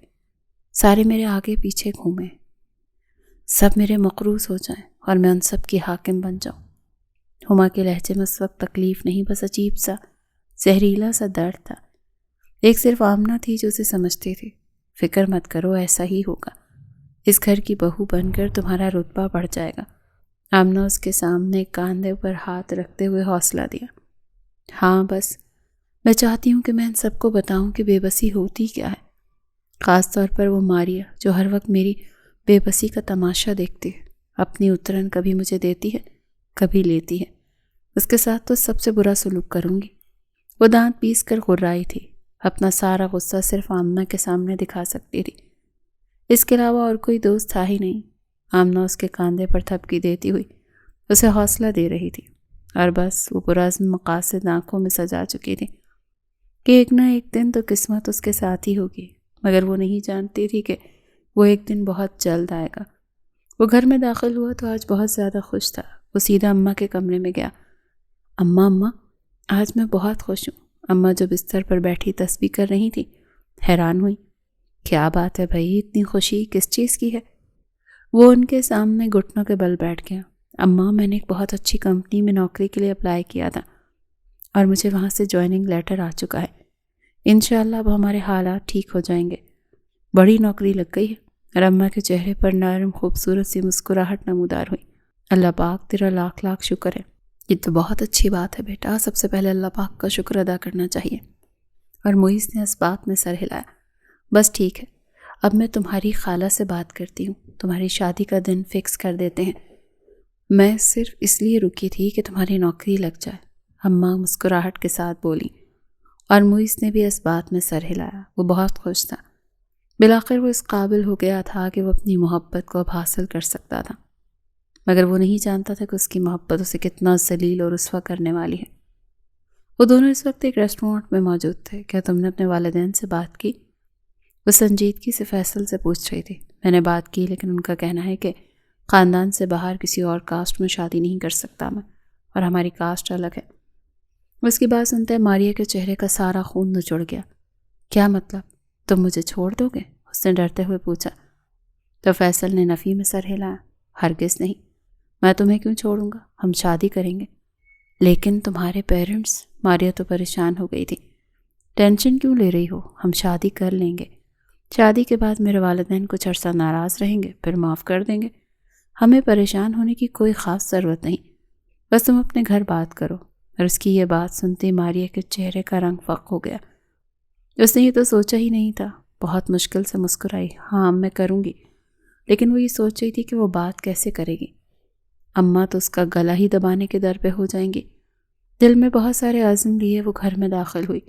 سارے میرے آگے پیچھے گھومیں، سب میرے مقروض ہو جائیں اور میں ان سب کی حاکم بن جاؤں۔ ہما کے لہجے میں اس وقت تکلیف نہیں، بس عجیب سا زہریلا سا درد تھا۔ ایک صرف آمنہ تھی جو اسے سمجھتی تھی۔ فکر مت کرو، ایسا ہی ہوگا، اس گھر کی بہو بن کر تمہارا رتبہ بڑھ جائے گا۔ آمنہ اس کے سامنے کاندھے پر ہاتھ رکھتے ہوئے حوصلہ دیا۔ ہاں بس میں چاہتی ہوں کہ میں ان سب کو بتاؤں کہ بے بسی ہوتی کیا ہے، خاص طور پر وہ ماریا جو ہر وقت میری بے بسی کا تماشا دیکھتی ہے، اپنی اترن کبھی مجھے دیتی ہے کبھی لیتی ہے، اس کے ساتھ تو سب سے برا سلوک کروں گی۔ وہ دانت پیس کر غرائی تھی، اپنا سارا غصہ صرف آمنہ کے سامنے دکھا سکتی تھی، اس کے علاوہ اور کوئی دوست تھا ہی نہیں۔ آمنہ اس کے کاندھے پر تھپکی دیتی ہوئی اسے حوصلہ دے رہی تھی، اور بس وہ پرعزم مقاصد آنکھوں میں سجا چکی تھی کہ ایک نہ ایک دن تو قسمت اس کے ساتھ ہی ہوگی، مگر وہ نہیں جانتی تھی کہ وہ ایک دن بہت جلد آئے گا۔ وہ گھر میں داخل ہوا تو آج بہت زیادہ خوش تھا۔ وہ سیدھا اماں کے کمرے میں گیا۔ اماں آج میں بہت خوش ہوں۔ اماں جو بستر پر بیٹھی تسبیح کر رہی تھی حیران ہوئی۔ کیا بات ہے بھائی، اتنی خوشی کس چیز کی ہے؟ وہ ان کے سامنے گھٹنوں کے بل بیٹھ گیا۔ اماں میں نے ایک بہت اچھی کمپنی میں نوکری کے لیے اپلائی کیا تھا اور مجھے وہاں سے جوائننگ لیٹر آ چکا ہے۔ انشاءاللہ اب ہمارے حالات ٹھیک ہو جائیں گے، بڑی نوکری لگ گئی ہے۔ اور اماں کے چہرے پر نرم خوبصورت سی مسکراہٹ نمودار ہوئی۔ اللہ پاک تیرا لاکھ لاکھ شکر ہے۔ یہ تو بہت اچھی بات ہے بیٹا، سب سے پہلے اللہ پاک کا شکر ادا کرنا چاہیے۔ اور معیز نے اس بات میں سر ہلایا۔ بس ٹھیک ہے، اب میں تمہاری خالہ سے بات کرتی ہوں، تمہاری شادی کا دن فکس کر دیتے ہیں۔ میں صرف اس لیے رکی تھی کہ تمہاری نوکری لگ جائے، اماں مسکراہٹ کے ساتھ بولی، اور معیز نے بھی اس بات میں سر ہلایا۔ وہ بہت خوش تھا، بالآخر وہ اس قابل ہو گیا تھا کہ وہ اپنی محبت کو اب حاصل کر سکتا تھا، مگر وہ نہیں جانتا تھا کہ اس کی محبت اسے کتنا ذلیل اور رسوا کرنے والی ہے۔ وہ دونوں اس وقت ایک ریسٹورانٹ میں موجود تھے۔ کیا تم نے اپنے والدین سے بات کی؟ وہ سنجیدگی سے فیصل سے پوچھ رہی تھی۔ میں نے بات کی، لیکن ان کا کہنا ہے کہ خاندان سے باہر کسی اور کاسٹ میں شادی نہیں کر سکتا میں، اور ہماری کاسٹ الگ ہے۔ اس کی بات سنتے ماریا کے چہرے کا سارا خون نچڑ گیا۔ کیا مطلب؟ تم مجھے چھوڑ دو گے؟ اس نے ڈرتے ہوئے پوچھا۔ تو فیصل نے نفی میں سر ہلایا۔ ہرگز نہیں، میں تمہیں کیوں چھوڑوں گا، ہم شادی کریں گے۔ لیکن تمہارے پیرنٹس، ماریا تو پریشان ہو گئی تھی۔ ٹینشن کیوں لے رہی ہو؟ ہم شادی کر لیں گے۔ شادی کے بعد میرے والدین کچھ عرصہ ناراض رہیں گے، پھر معاف کر دیں گے۔ ہمیں پریشان ہونے کی کوئی خاص ضرورت نہیں، بس تم اپنے گھر بات کرو۔ اور اس کی یہ بات سنتے ماریا کے چہرے کا رنگ فق ہو گیا۔ اس نے یہ تو سوچا ہی نہیں تھا۔ بہت مشکل سے مسکرائی۔ ہاں میں کروں گی، لیکن وہ یہ سوچ رہی تھی کہ وہ بات کیسے کرے گی۔ اماں تو اس کا گلا ہی دبانے کے در پہ ہو جائیں گی۔ دل میں بہت سارے عزم لیے وہ گھر میں داخل ہوئی۔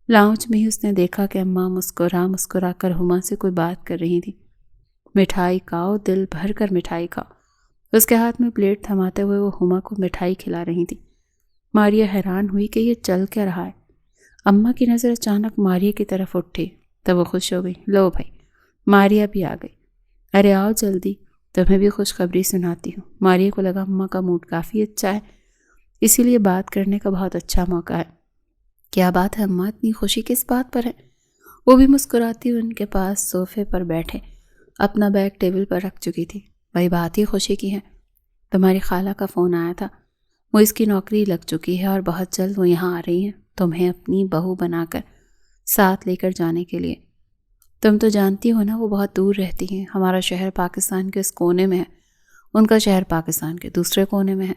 لاؤنج میں ہی اس نے دیکھا کہ اماں مسکرا کر ہما سے کوئی بات کر رہی تھی۔ مٹھائی کھاؤ، دل بھر کر مٹھائی کھاؤ۔ اس کے ہاتھ میں پلیٹ تھماتے ہوئے وہ ہما کو مٹھائی کھلا رہی تھی۔ ماریا حیران ہوئی کہ یہ چل کیا رہا ہے۔ اماں کی نظر اچانک ماریا کی طرف اٹھی تو وہ خوش ہو گئی۔ لو بھائی، ماریا بھی آ گئی۔ ارے آؤ جلدی، تمہیں بھی خوشخبری سناتی ہوں۔ ماریا کو لگا اماں کا موڈ کافی اچھا ہے، اسی لیے بات کرنے کا بہت اچھا موقع ہے۔ کیا بات ہے اماں، اتنی خوشی کس بات پر ہے؟ وہ بھی مسکراتی ہوئی ان کے پاس صوفے پر بیٹھے اپنا بیگ ٹیبل پر رکھ چکی تھی۔ بھائی بات ہی خوشی کی ہے۔ تمہاری خالہ کا فون آیا تھا، وہ اس کی نوکری لگ چکی ہے اور بہت جلد وہ یہاں آ رہی ہیں تمہیں اپنی بہو بنا کر ساتھ لے کر جانے کے لیے۔ تم تو جانتی ہو نا وہ بہت دور رہتی ہیں۔ ہمارا شہر پاکستان کے اس کونے میں ہے، ان کا شہر پاکستان کے دوسرے کونے میں ہے،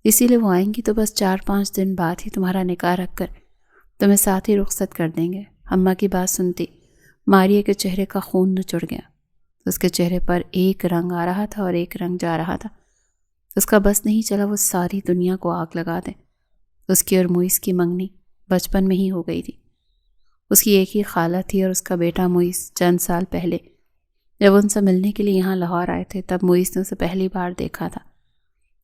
اسی لیے وہ آئیں گی تو بس 4-5 دن بعد ہی تمہارا نکاح رکھ کر تمہیں ساتھ ہی رخصت کر دیں گے۔ اماں کی بات سنتی ماریا کے چہرے کا خون نچڑ گیا۔ اس کے چہرے پر ایک رنگ آ رہا تھا اور ایک رنگ جا رہا تھا۔ اس کا بس نہیں چلا وہ ساری دنیا کو آگ لگا دے۔ اس کی اور موئس کی منگنی بچپن میں ہی ہو گئی تھی۔ اس کی ایک ہی خالہ تھی اور اس کا بیٹا موئس چند سال پہلے جب ان سے ملنے کے لیے یہاں لاہور آئے تھے تب موئس نے اسے پہلی بار دیکھا تھا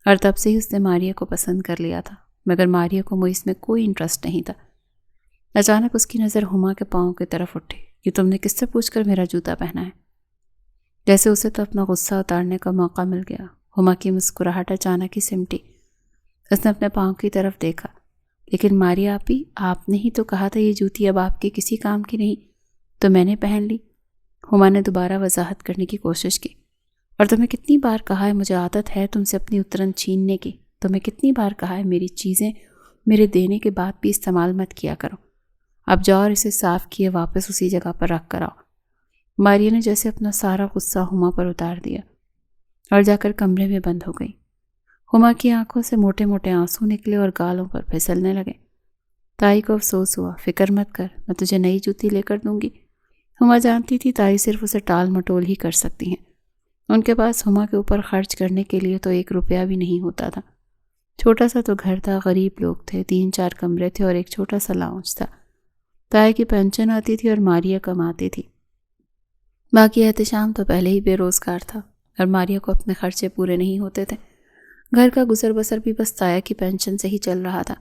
اور تب سے ہی اس نے ماریا کو پسند کر لیا تھا، مگر ماریا کو موئس میں کوئی انٹرسٹ نہیں تھا۔ اچانک اس کی نظر ہما کے پاؤں کی طرف اٹھی کہ تم نے کس سے پوچھ کر میرا جوتا پہنا ہے؟ جیسے اسے تو اپنا غصہ اتارنے کا موقع مل گیا۔ ہما کی مسکراہٹ اچانک ہی سمٹی۔ اس نے اپنے پاؤں کی طرف دیکھا۔ لیکن ماریا آپی، آپ نے ہی تو کہا تھا یہ جوتی اب آپ کے کسی کام کی نہیں، تو میں نے پہن لی۔ ہما نے دوبارہ وضاحت کرنے کی کوشش کی۔ اور تمہیں کتنی بار کہا ہے مجھے عادت ہے تم سے اپنی اترن چھیننے کی۔ تمہیں کتنی بار کہا ہے میری چیزیں میرے دینے کے بعد بھی استعمال مت کیا کرو۔ اب جاؤ اور اسے صاف کیے واپس اسی جگہ پر رکھ کر آؤ۔ ماریا نے جیسے اپنا سارا غصہ ہما پر اتار دیا اور جا کر کمرے میں بند ہو گئی۔ ہما کی آنکھوں سے موٹے موٹے آنسو نکلے اور گالوں پر پھسلنے لگے۔ تائی کو افسوس ہوا۔ فکر مت کر، میں تجھے نئی جوتی لے کر دوں گی۔ ہما جانتی تھی تائی صرف اسے ٹال مٹول ہی کر سکتی ہیں۔ ان کے پاس ہما کے اوپر خرچ کرنے کے لیے تو 1 روپیہ بھی نہیں ہوتا تھا۔ چھوٹا سا تو گھر تھا، غریب لوگ تھے، 3-4 کمرے تھے اور ایک چھوٹا سا لاؤنج تھا۔ تائی کی پینشن آتی تھی اور ماریا کماتی تھی۔ باقی احتشام تو پہلے ہی بے روزگار تھا اور ماریا کو اپنے خرچے پورے نہیں ہوتے تھے۔ گھر کا گزر بسر بھی بس تایا کی پینشن سے ہی چل رہا تھا۔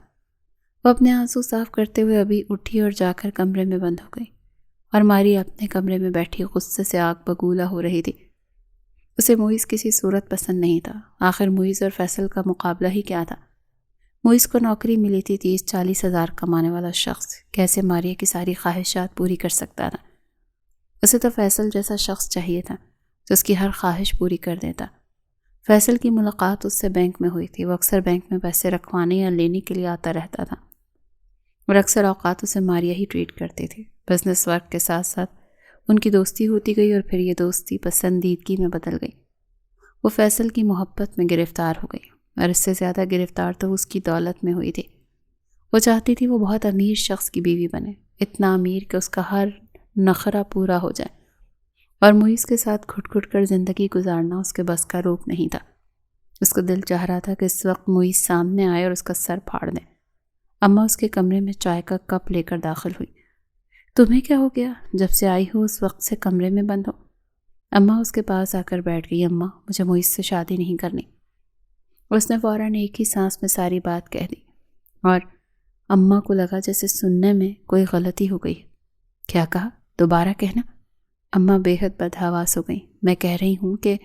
وہ اپنے آنسو صاف کرتے ہوئے ابھی اٹھی اور جا کر کمرے میں بند ہو گئی اور ماریا اپنے کمرے میں بیٹھی غصے سے آگ بگولا ہو رہی تھی۔ اسے موئس کسی صورت پسند نہیں تھا۔ آخر موئس اور فیصل کا مقابلہ ہی کیا تھا؟ موئس کو نوکری ملی تھی، 30-40 ہزار کمانے والا شخص کیسے ماریا کی ساری خواہشات پوری کر سکتا تھا؟ اسے تو فیصل جیسا شخص چاہیے تھا جو اس کی ہر خواہش پوری کر دیتا۔ فیصل کی ملاقات اس سے بینک میں ہوئی تھی۔ وہ اکثر بینک میں پیسے رکھوانے یا لینے کے لیے آتا رہتا تھا اور اکثر اوقات اسے ماریا ہی ٹریٹ کرتی تھی۔ بزنس ورک کے ساتھ ساتھ ان کی دوستی ہوتی گئی اور پھر یہ دوستی پسندیدگی میں بدل گئی۔ وہ فیصل کی محبت میں گرفتار ہو گئی اور اس سے زیادہ گرفتار تو اس کی دولت میں ہوئی تھی۔ وہ چاہتی تھی وہ بہت امیر شخص کی بیوی بنے، اتنا امیر کہ اس کا ہر نخرہ پورا ہو جائے، اور موئس کے ساتھ گھٹ گھٹ کر زندگی گزارنا اس کے بس کا روپ نہیں تھا۔ اس کو دل چاہ رہا تھا کہ اس وقت موئس سامنے آئے اور اس کا سر پھاڑ دے۔ اماں اس کے کمرے میں چائے کا کپ لے کر داخل ہوئی۔ تمہیں کیا ہو گیا؟ جب سے آئی ہو اس وقت سے کمرے میں بند ہو۔ اماں اس کے پاس آ کر بیٹھ گئی۔ اماں، مجھے موئس سے شادی نہیں کرنی۔ اس نے فوراً ایک ہی سانس میں ساری بات کہہ دی اور اماں کو لگا جیسے سننے میں کوئی غلطی ہو گئی۔ کیا کہا؟ دوبارہ کہنا۔ اماں بے حد بدحواس ہو گئی۔ میں کہہ رہی ہوں کہ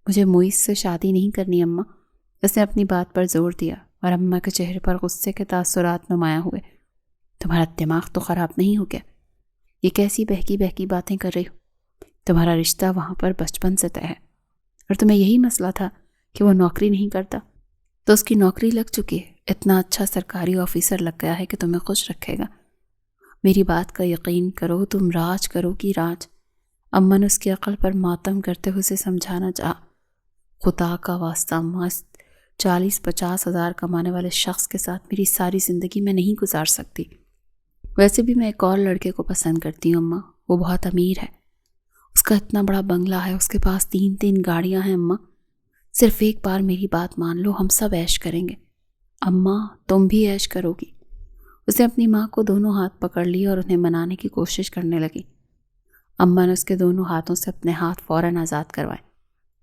مجھے موئس سے شادی نہیں کرنی اماں۔ اس نے اپنی بات پر زور دیا اور اماں کے چہرے پر غصے کے تاثرات نمایاں ہوئے۔ تمہارا دماغ تو خراب نہیں ہو گیا؟ یہ کیسی بہکی بہکی باتیں کر رہی ہو؟ تمہارا رشتہ وہاں پر بچپن سے طے ہے اور تمہیں یہی مسئلہ تھا کہ وہ نوکری نہیں کرتا۔ تو اس کی نوکری لگ چکی ہے، اتنا اچھا سرکاری آفیسر لگ گیا ہے کہ تمہیں خوش رکھے گا۔ میری بات کا یقین کرو، تم راج کرو گی راج۔ اماں نے اس کی عقل پر ماتم کرتے ہوئے اسے سمجھانا چاہا۔ خدا کا واسطہ اماں، 40-50 ہزار کمانے والے شخص کے ساتھ میری ساری زندگی میں نہیں گزار سکتی۔ ویسے بھی میں ایک اور لڑکے کو پسند کرتی ہوں اماں، وہ بہت امیر ہے، اس کا اتنا بڑا بنگلہ ہے، اس کے پاس 3 گاڑیاں ہیں اماں۔ صرف ایک بار میری بات مان لو، ہم سب عیش کریں گے۔ اماں تم بھی عیش کرو گی۔ اسے اپنی ماں کو دونوں ہاتھ پکڑ لی اور انہیں منانے کی کوشش کرنے لگی۔ اماں نے اس کے دونوں ہاتھوں سے اپنے ہاتھ فوراً آزاد کروائے۔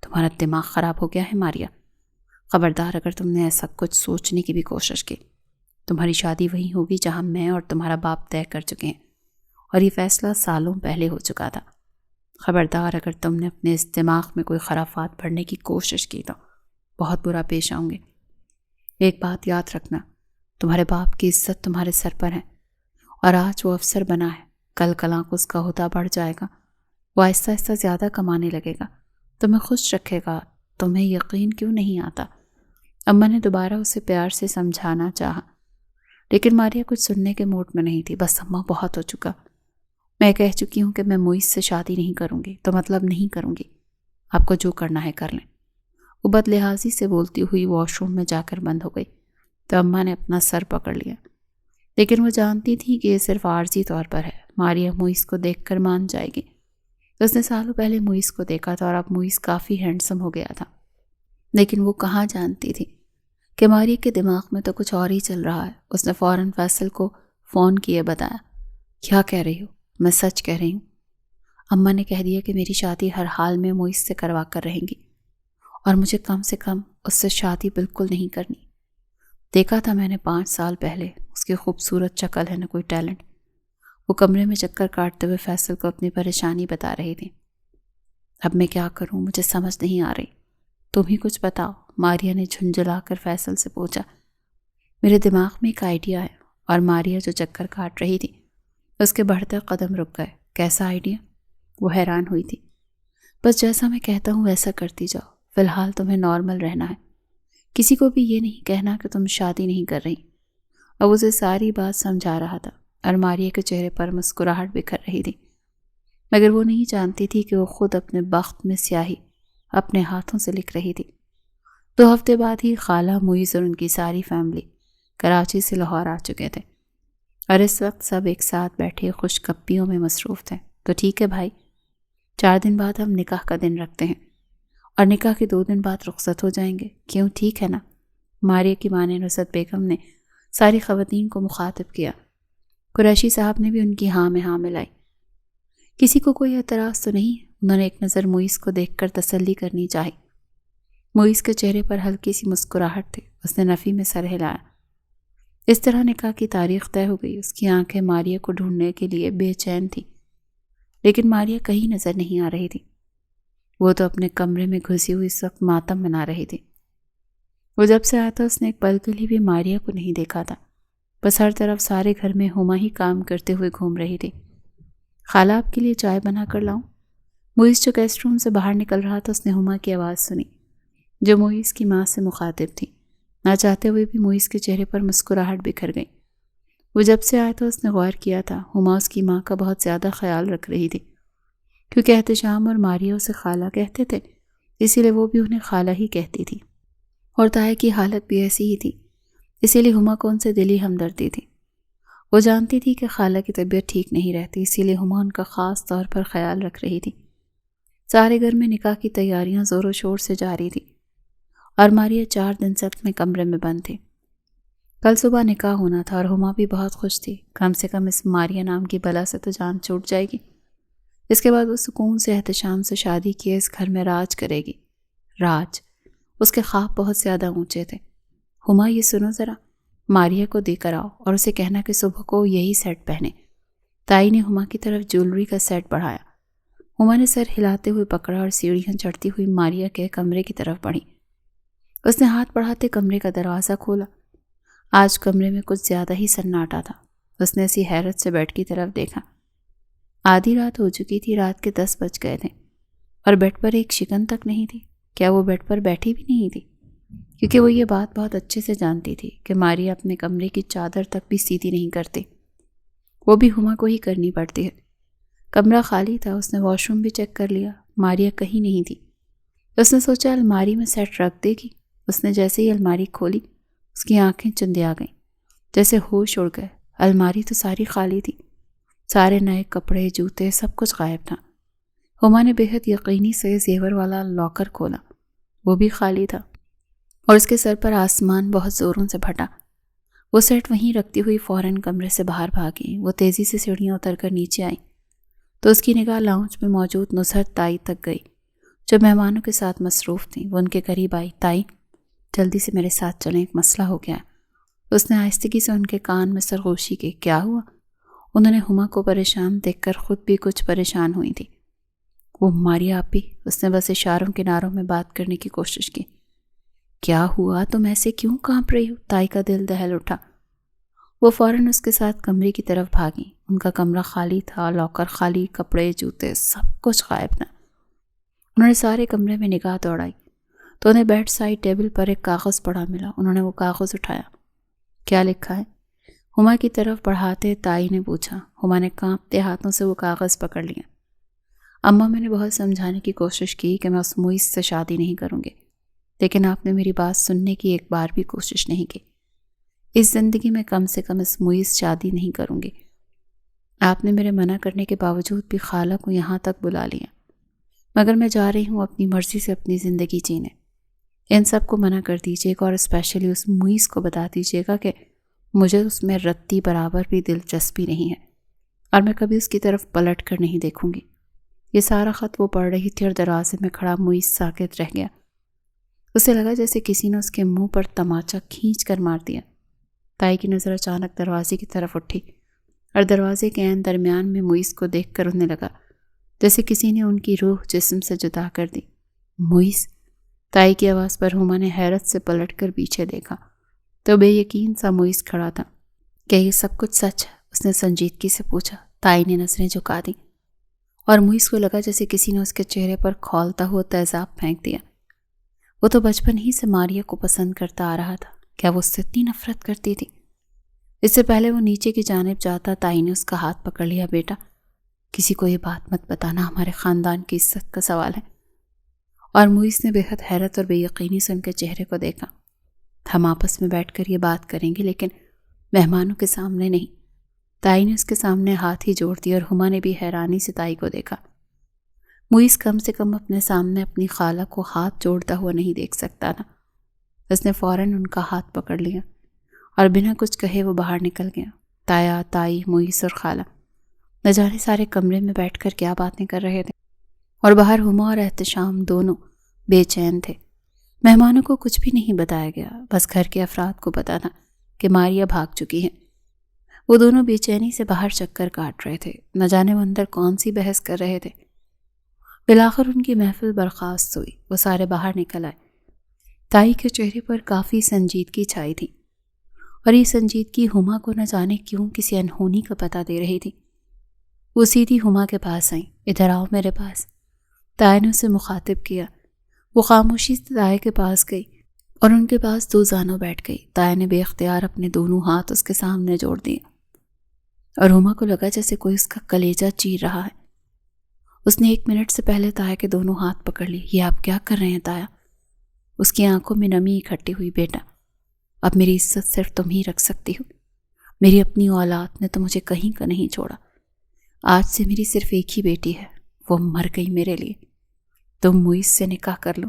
تمہارا دماغ خراب ہو گیا ہے ماریا، خبردار اگر تم نے ایسا کچھ سوچنے کی بھی کوشش کی۔ تمہاری شادی وہیں ہوگی جہاں میں اور تمہارا باپ طے کر چکے ہیں، اور یہ فیصلہ سالوں پہلے ہو چکا تھا۔ خبردار اگر تم نے اپنے اس دماغ میں کوئی خرافات بھرنے کی کوشش کی تو بہت برا پیش آؤں گے۔ ایک بات یاد رکھنا، تمہارے باپ کی عزت تمہارے سر پر ہے، اور آج وہ افسر بنا ہے، کل کلاں کو اس کا عہدہ بڑھ جائے گا، وہ آہستہ آہستہ زیادہ کمانے لگے گا، تمہیں خوش رکھے گا۔ تمہیں یقین کیوں نہیں آتا؟ اماں نے دوبارہ اسے پیار سے سمجھانا چاہا، لیکن ماریا کچھ سننے کے موڈ میں نہیں تھی۔ بس اماں، بہت ہو چکا، میں کہہ چکی ہوں کہ میں موئز سے شادی نہیں کروں گی، تو مطلب نہیں کروں گی، آپ کو جو کرنا ہے کر لیں۔ وہ بد لحاظی سے بولتی ہوئی واش روم میں جا کر بند ہو گئی تو اماں نے اپنا سر پکڑ لیا، لیکن وہ جانتی تھی کہ یہ صرف عارضی طور پر ہے۔ ماریا موئز کو دیکھ کر مان جائے گی۔ اس نے سالوں پہلے موئز کو دیکھا تھا اور اب موئز کافی ہینڈسم ہو گیا تھا، لیکن وہ کہاں جانتی تھی کہ ماریا کے دماغ میں تو کچھ اور ہی چل رہا ہے۔ اس نے فوراً فیصل کو فون کیے بتایا، کیا کہہ رہی ہو؟ میں سچ کہہ رہی ہوں۔ اماں نے کہہ دیا کہ میری شادی ہر حال میں موئز سے کروا کر رہیں گی، اور مجھے کم سے کم اس سے شادی بالکل نہیں کرنی۔ دیکھا تھا میں نے 5 سال پہلے، اس کی خوبصورت شکل ہے، نہ کوئی ٹیلنٹ۔ وہ کمرے میں چکر کاٹتے ہوئے فیصل کو اپنی پریشانی بتا رہی تھی۔ اب میں کیا کروں، مجھے سمجھ نہیں آ رہی، تم ہی کچھ بتاؤ، ماریا نے جھنجھلا کر فیصل سے پوچھا۔ میرے دماغ میں ایک آئیڈیا ہے۔ اور ماریا جو چکر کاٹ رہی تھی اس کے بڑھتے قدم رک گئے۔ کیسا آئیڈیا؟ وہ حیران ہوئی تھی۔ بس جیسا میں کہتا ہوں ویسا کرتی جاؤ، فی الحال تمہیں نارمل رہنا ہے، کسی کو بھی یہ نہیں کہنا کہ تم شادی نہیں کر رہی۔ اب اسے ساری بات سمجھا رہا تھا، اور ماریا کے چہرے پر مسکراہٹ بکھر رہی تھی، مگر وہ نہیں جانتی تھی کہ وہ خود اپنے بخت میں سیاہی اپنے ہاتھوں سے لکھ رہی تھی۔ 2 ہفتے بعد ہی خالہ موئز اور ان کی ساری فیملی کراچی سے لاہور آ چکے تھے، اور اس وقت سب ایک ساتھ بیٹھے خوش گپیوں میں مصروف تھے۔ تو ٹھیک ہے بھائی، 4 دن بعد ہم نکاح کا دن رکھتے ہیں، اور نکاح کے 2 دن بعد رخصت ہو جائیں گے، کیوں ٹھیک ہے نا؟ ماریا کی ماں نصرت بیگم نے ساری خواتین کو مخاطب کیا۔ قریشی صاحب نے بھی ان کی ہاں میں ہاں ملائی۔ کسی کو کوئی اعتراض تو نہیں؟ انہوں نے ایک نظر موئز کو دیکھ کر تسلی کرنی چاہی۔ موئز کے چہرے پر ہلکی سی مسکراہٹ تھی، اس نے نفی میں سر ہلایا۔ اس طرح نکاح کی تاریخ طے ہو گئی۔ اس کی آنکھیں ماریا کو ڈھونڈنے کے لیے بے چین تھی، لیکن ماریا کہیں نظر نہیں آ رہی تھی۔ وہ تو اپنے کمرے میں گھسی ہوئی اس وقت ماتم منا رہی تھی۔ وہ جب سے آیا تھا اس نے ایک پل کے لیے بھی ماریا کو نہیں دیکھا تھا، بس ہر طرف سارے گھر میں ہما ہی کام کرتے ہوئے گھوم رہی تھی۔ خالہ آپ کے لیے چائے بنا کر لاؤں؟ موئز جو گیسٹ روم سے باہر نکل رہا تھا اس نے ہما کی آواز سنی، جو موئز کی ماں سے مخاطب تھی۔ نہ چاہتے ہوئے بھی موئز کے چہرے پر مسکراہٹ بکھر گئی۔ وہ جب سے آیا تھا اس نے غور کیا تھا ہما اس کی ماں کا بہت زیادہ خیال رکھ رہی تھی، کیونکہ احتشام اور ماریا اسے خالہ کہتے تھے، اسی لیے وہ بھی انہیں خالہ ہی کہتی تھی، اور تائے کی حالت بھی ایسی ہی تھی، اسی لیے ہما کو ان سے دلی ہمدردی تھی۔ وہ جانتی تھی کہ خالہ کی طبیعت ٹھیک نہیں رہتی، اسی لیے ہما ان کا خاص طور پر خیال رکھ رہی تھی۔ سارے گھر میں نکاح کی تیاریاں زور و شور سے جاری تھی، اور ماریا 4 دن سے اپنے کمرے میں بند تھی۔ کل صبح نکاح ہونا تھا اور ہما بھی بہت خوش تھی، کم سے کم اس ماریا نام کی بلا سے تو جان چھوٹ جائے گی۔ اس کے بعد وہ سکون سے احتشام سے شادی کیے اس گھر میں راج کرے گی۔ راج، اس کے خواب بہت زیادہ اونچے تھے۔ ہما یہ سنو ذرا، ماریا کو دے کر آؤ اور اسے کہنا کہ صبح کو یہی سیٹ پہنے۔ تائی نے ہما کی طرف جیولری کا سیٹ بڑھایا۔ ہما نے سر ہلاتے ہوئے پکڑا اور سیڑھیاں چڑھتی ہوئی ماریا کے کمرے کی طرف بڑھی۔ اس نے ہاتھ بڑھاتے کمرے کا دروازہ کھولا۔ آج کمرے میں کچھ زیادہ ہی سناٹا تھا۔ اس نے اسی حیرت سے بیڈ کی طرف دیکھا۔ آدھی رات ہو چکی تھی، رات کے 10 بج گئے تھے، اور بیڈ پر ایک شکن تک نہیں تھی۔ کیا وہ بیڈ پر بیٹھی بھی نہیں تھی؟ کیونکہ وہ یہ بات بہت اچھے سے جانتی تھی کہ ماریا اپنے کمرے کی چادر تک بھی سیدھی نہیں کرتی، وہ بھی ہما کو ہی کرنی پڑتی ہے۔ کمرہ خالی تھا، اس نے واش روم بھی چیک کر لیا، ماریا کہیں نہیں تھی۔ اس نے سوچا الماری میں سیٹ رکھ دے گی۔ اس نے جیسے ہی الماری کھولی اس کی آنکھیں چندیا گئیں، جیسے ہوش اڑ گئے۔ الماری تو ساری خالی تھی، سارے نئے کپڑے، جوتے، سب کچھ غائب تھا۔ ہما نے بے حد یقینی سے زیور والا لاکر کھولا، وہ بھی خالی تھا، اور اس کے سر پر آسمان بہت زوروں سے پھٹا۔ وہ سیٹ وہیں رکھتی ہوئی فوراً کمرے سے باہر بھاگی۔ وہ تیزی سے سیڑھیاں اتر کر نیچے آئی تو اس کی نگاہ لاؤنج میں موجود نصرت تائی تک گئی، جو مہمانوں کے ساتھ مصروف تھیں۔ وہ ان کے قریب آئی۔ تائی، جلدی سے میرے ساتھ چلیں، ایک مسئلہ ہو گیا ہے۔ اس نے آہستگی سے ان کے کان میں سرگوشی کی۔ کیا ہوا؟ انہوں نے ہما کو پریشان دیکھ کر خود بھی کچھ پریشان ہوئی تھی۔ وہ ماریا آپ بھی؟ اس نے بس اشاروں کناروں میں بات کرنے کی کوشش کی۔ کیا ہوا؟ تم ایسے کیوں کانپ رہی ہو؟ تائی کا دل دہل اٹھا۔ وہ فوراً اس کے ساتھ کمرے کی طرف بھاگی۔ ان کا کمرہ خالی تھا، لاکر خالی، کپڑے، جوتے، سب کچھ غائب تھا۔ انہوں نے سارے کمرے میں نگاہ دوڑائی تو انہیں بیڈ سائڈ ٹیبل پر ایک کاغذ پڑا ملا۔ انہوں نے وہ کاغذ اٹھایا۔ کیا لکھا ہے؟ ہما کی طرف بڑھاتے تائی نے پوچھا۔ ہما نے کانپتے ہاتھوں سے وہ کاغذ پکڑ لیا۔ اماں، میں نے بہت سمجھانے کی کوشش کی کہ میں اس موئز سے شادی نہیں کروں گی، لیکن آپ نے میری بات سننے کی ایک بار بھی کوشش نہیں کی۔ اس زندگی میں کم سے کم اس موئز سے شادی نہیں کروں گی۔ آپ نے میرے منع کرنے کے باوجود بھی خالہ کو یہاں تک بلا لیا، مگر میں جا رہی ہوں اپنی مرضی سے اپنی زندگی جینے۔ ان سب کو منع کر دیجیے گا، اور اسپیشلی اس موئز کو بتا دیجیے گا کہ مجھے اس میں رتی برابر بھی دلچسپی نہیں ہے، اور میں کبھی اس کی طرف پلٹ کر نہیں دیکھوں گی۔ یہ سارا خط وہ پڑھ رہی تھی اور دروازے میں کھڑا موئز ساکت رہ گیا۔ اسے لگا جیسے کسی نے اس کے منہ پر تماچا کھینچ کر مار دیا۔ تائی کی نظر اچانک دروازے کی طرف اٹھی، اور دروازے کے عین درمیان میں موئز کو دیکھ کر انہیں لگا جیسے کسی نے ان کی روح جسم سے جدا کر دی۔ موئز؟ تائی کی آواز پر ہما نے حیرت سے پلٹ کر پیچھے دیکھا تو بے یقین سا موئز کھڑا تھا۔ کیا یہ سب کچھ سچ ہے؟ اس نے سنجیدگی سے پوچھا۔ تائی نے نظریں جھکا دیں، اور موئز کو لگا جیسے کسی نے اس کے چہرے پر کھولتا ہوا تیزاب پھینک دیا۔ وہ تو بچپن ہی سے ماریا کو پسند کرتا آ رہا تھا، کیا وہ اس سے اتنی نفرت کرتی تھی؟ اس سے پہلے وہ نیچے کی جانب جاتا، تائی نے اس کا ہاتھ پکڑ لیا۔ بیٹا، کسی کو یہ بات مت بتانا، ہمارے خاندان کی عزت کا سوال ہے۔ اور موئز نے بے حد حیرت اور بے یقینی سے ان کے چہرے کو دیکھا۔ ہم آپس میں بیٹھ کر یہ بات کریں گے، لیکن مہمانوں کے سامنے نہیں۔ تائی نے اس کے سامنے ہاتھ ہی جوڑ دیا، اور ہما نے بھی حیرانی سے تائی کو دیکھا۔ موئز کم سے کم اپنے سامنے اپنی خالہ کو ہاتھ جوڑتا ہوا نہیں دیکھ سکتا تھا۔ اس نے فوراً ان کا ہاتھ پکڑ لیا اور بنا کچھ کہے وہ باہر نکل گیا۔ تایا، تائی، موئز اور خالہ نہ جانے سارے کمرے میں بیٹھ کر کیا باتیں کر رہے تھے، اور باہر ہما اور احتشام دونوں بے چین تھے۔ مہمانوں کو کچھ بھی نہیں بتایا گیا، بس گھر کے افراد کو پتا تھا کہ ماریا بھاگ چکی ہے۔ وہ دونوں بے چینی سے باہر چکر کاٹ رہے تھے، نہ جانے وہ اندر کون سی بحث کر رہے تھے۔ بالآخر ان کی محفل برخاست ہوئی، وہ سارے باہر نکل آئے۔ تائی کے چہرے پر کافی سنجیدگی چھائی تھی، اور یہ سنجیدگی ہما کو نہ جانے کیوں کسی انہونی کا پتہ دے رہی تھی۔ وہ سیدھی ہما کے پاس آئیں۔ ادھر آؤ میرے پاس، تائی نے اسے مخاطب کیا۔ وہ خاموشی سے تائی کے پاس گئی اور ان کے پاس دو زانوں بیٹھ گئی۔ تائی نے بے اختیار اپنے دونوں ہاتھ اس کے سامنے جوڑ دیے، اور ہما کو لگا جیسے کوئی اس کا کلیجہ چیر رہا ہے۔ اس نے 1 منٹ سے پہلے تایا کے دونوں ہاتھ پکڑ لی۔ یہ آپ کیا کر رہے ہیں تایا؟ اس کی آنکھوں میں نمی اکٹھی ہوئی۔ بیٹا، اب میری عزت صرف تم ہی رکھ سکتی ہو۔ میری اپنی اولاد نے تو مجھے کہیں کا نہیں چھوڑا۔ آج سے میری صرف ایک ہی بیٹی ہے، وہ مر گئی میرے لیے۔ تم موئز سے نکاح کر لو۔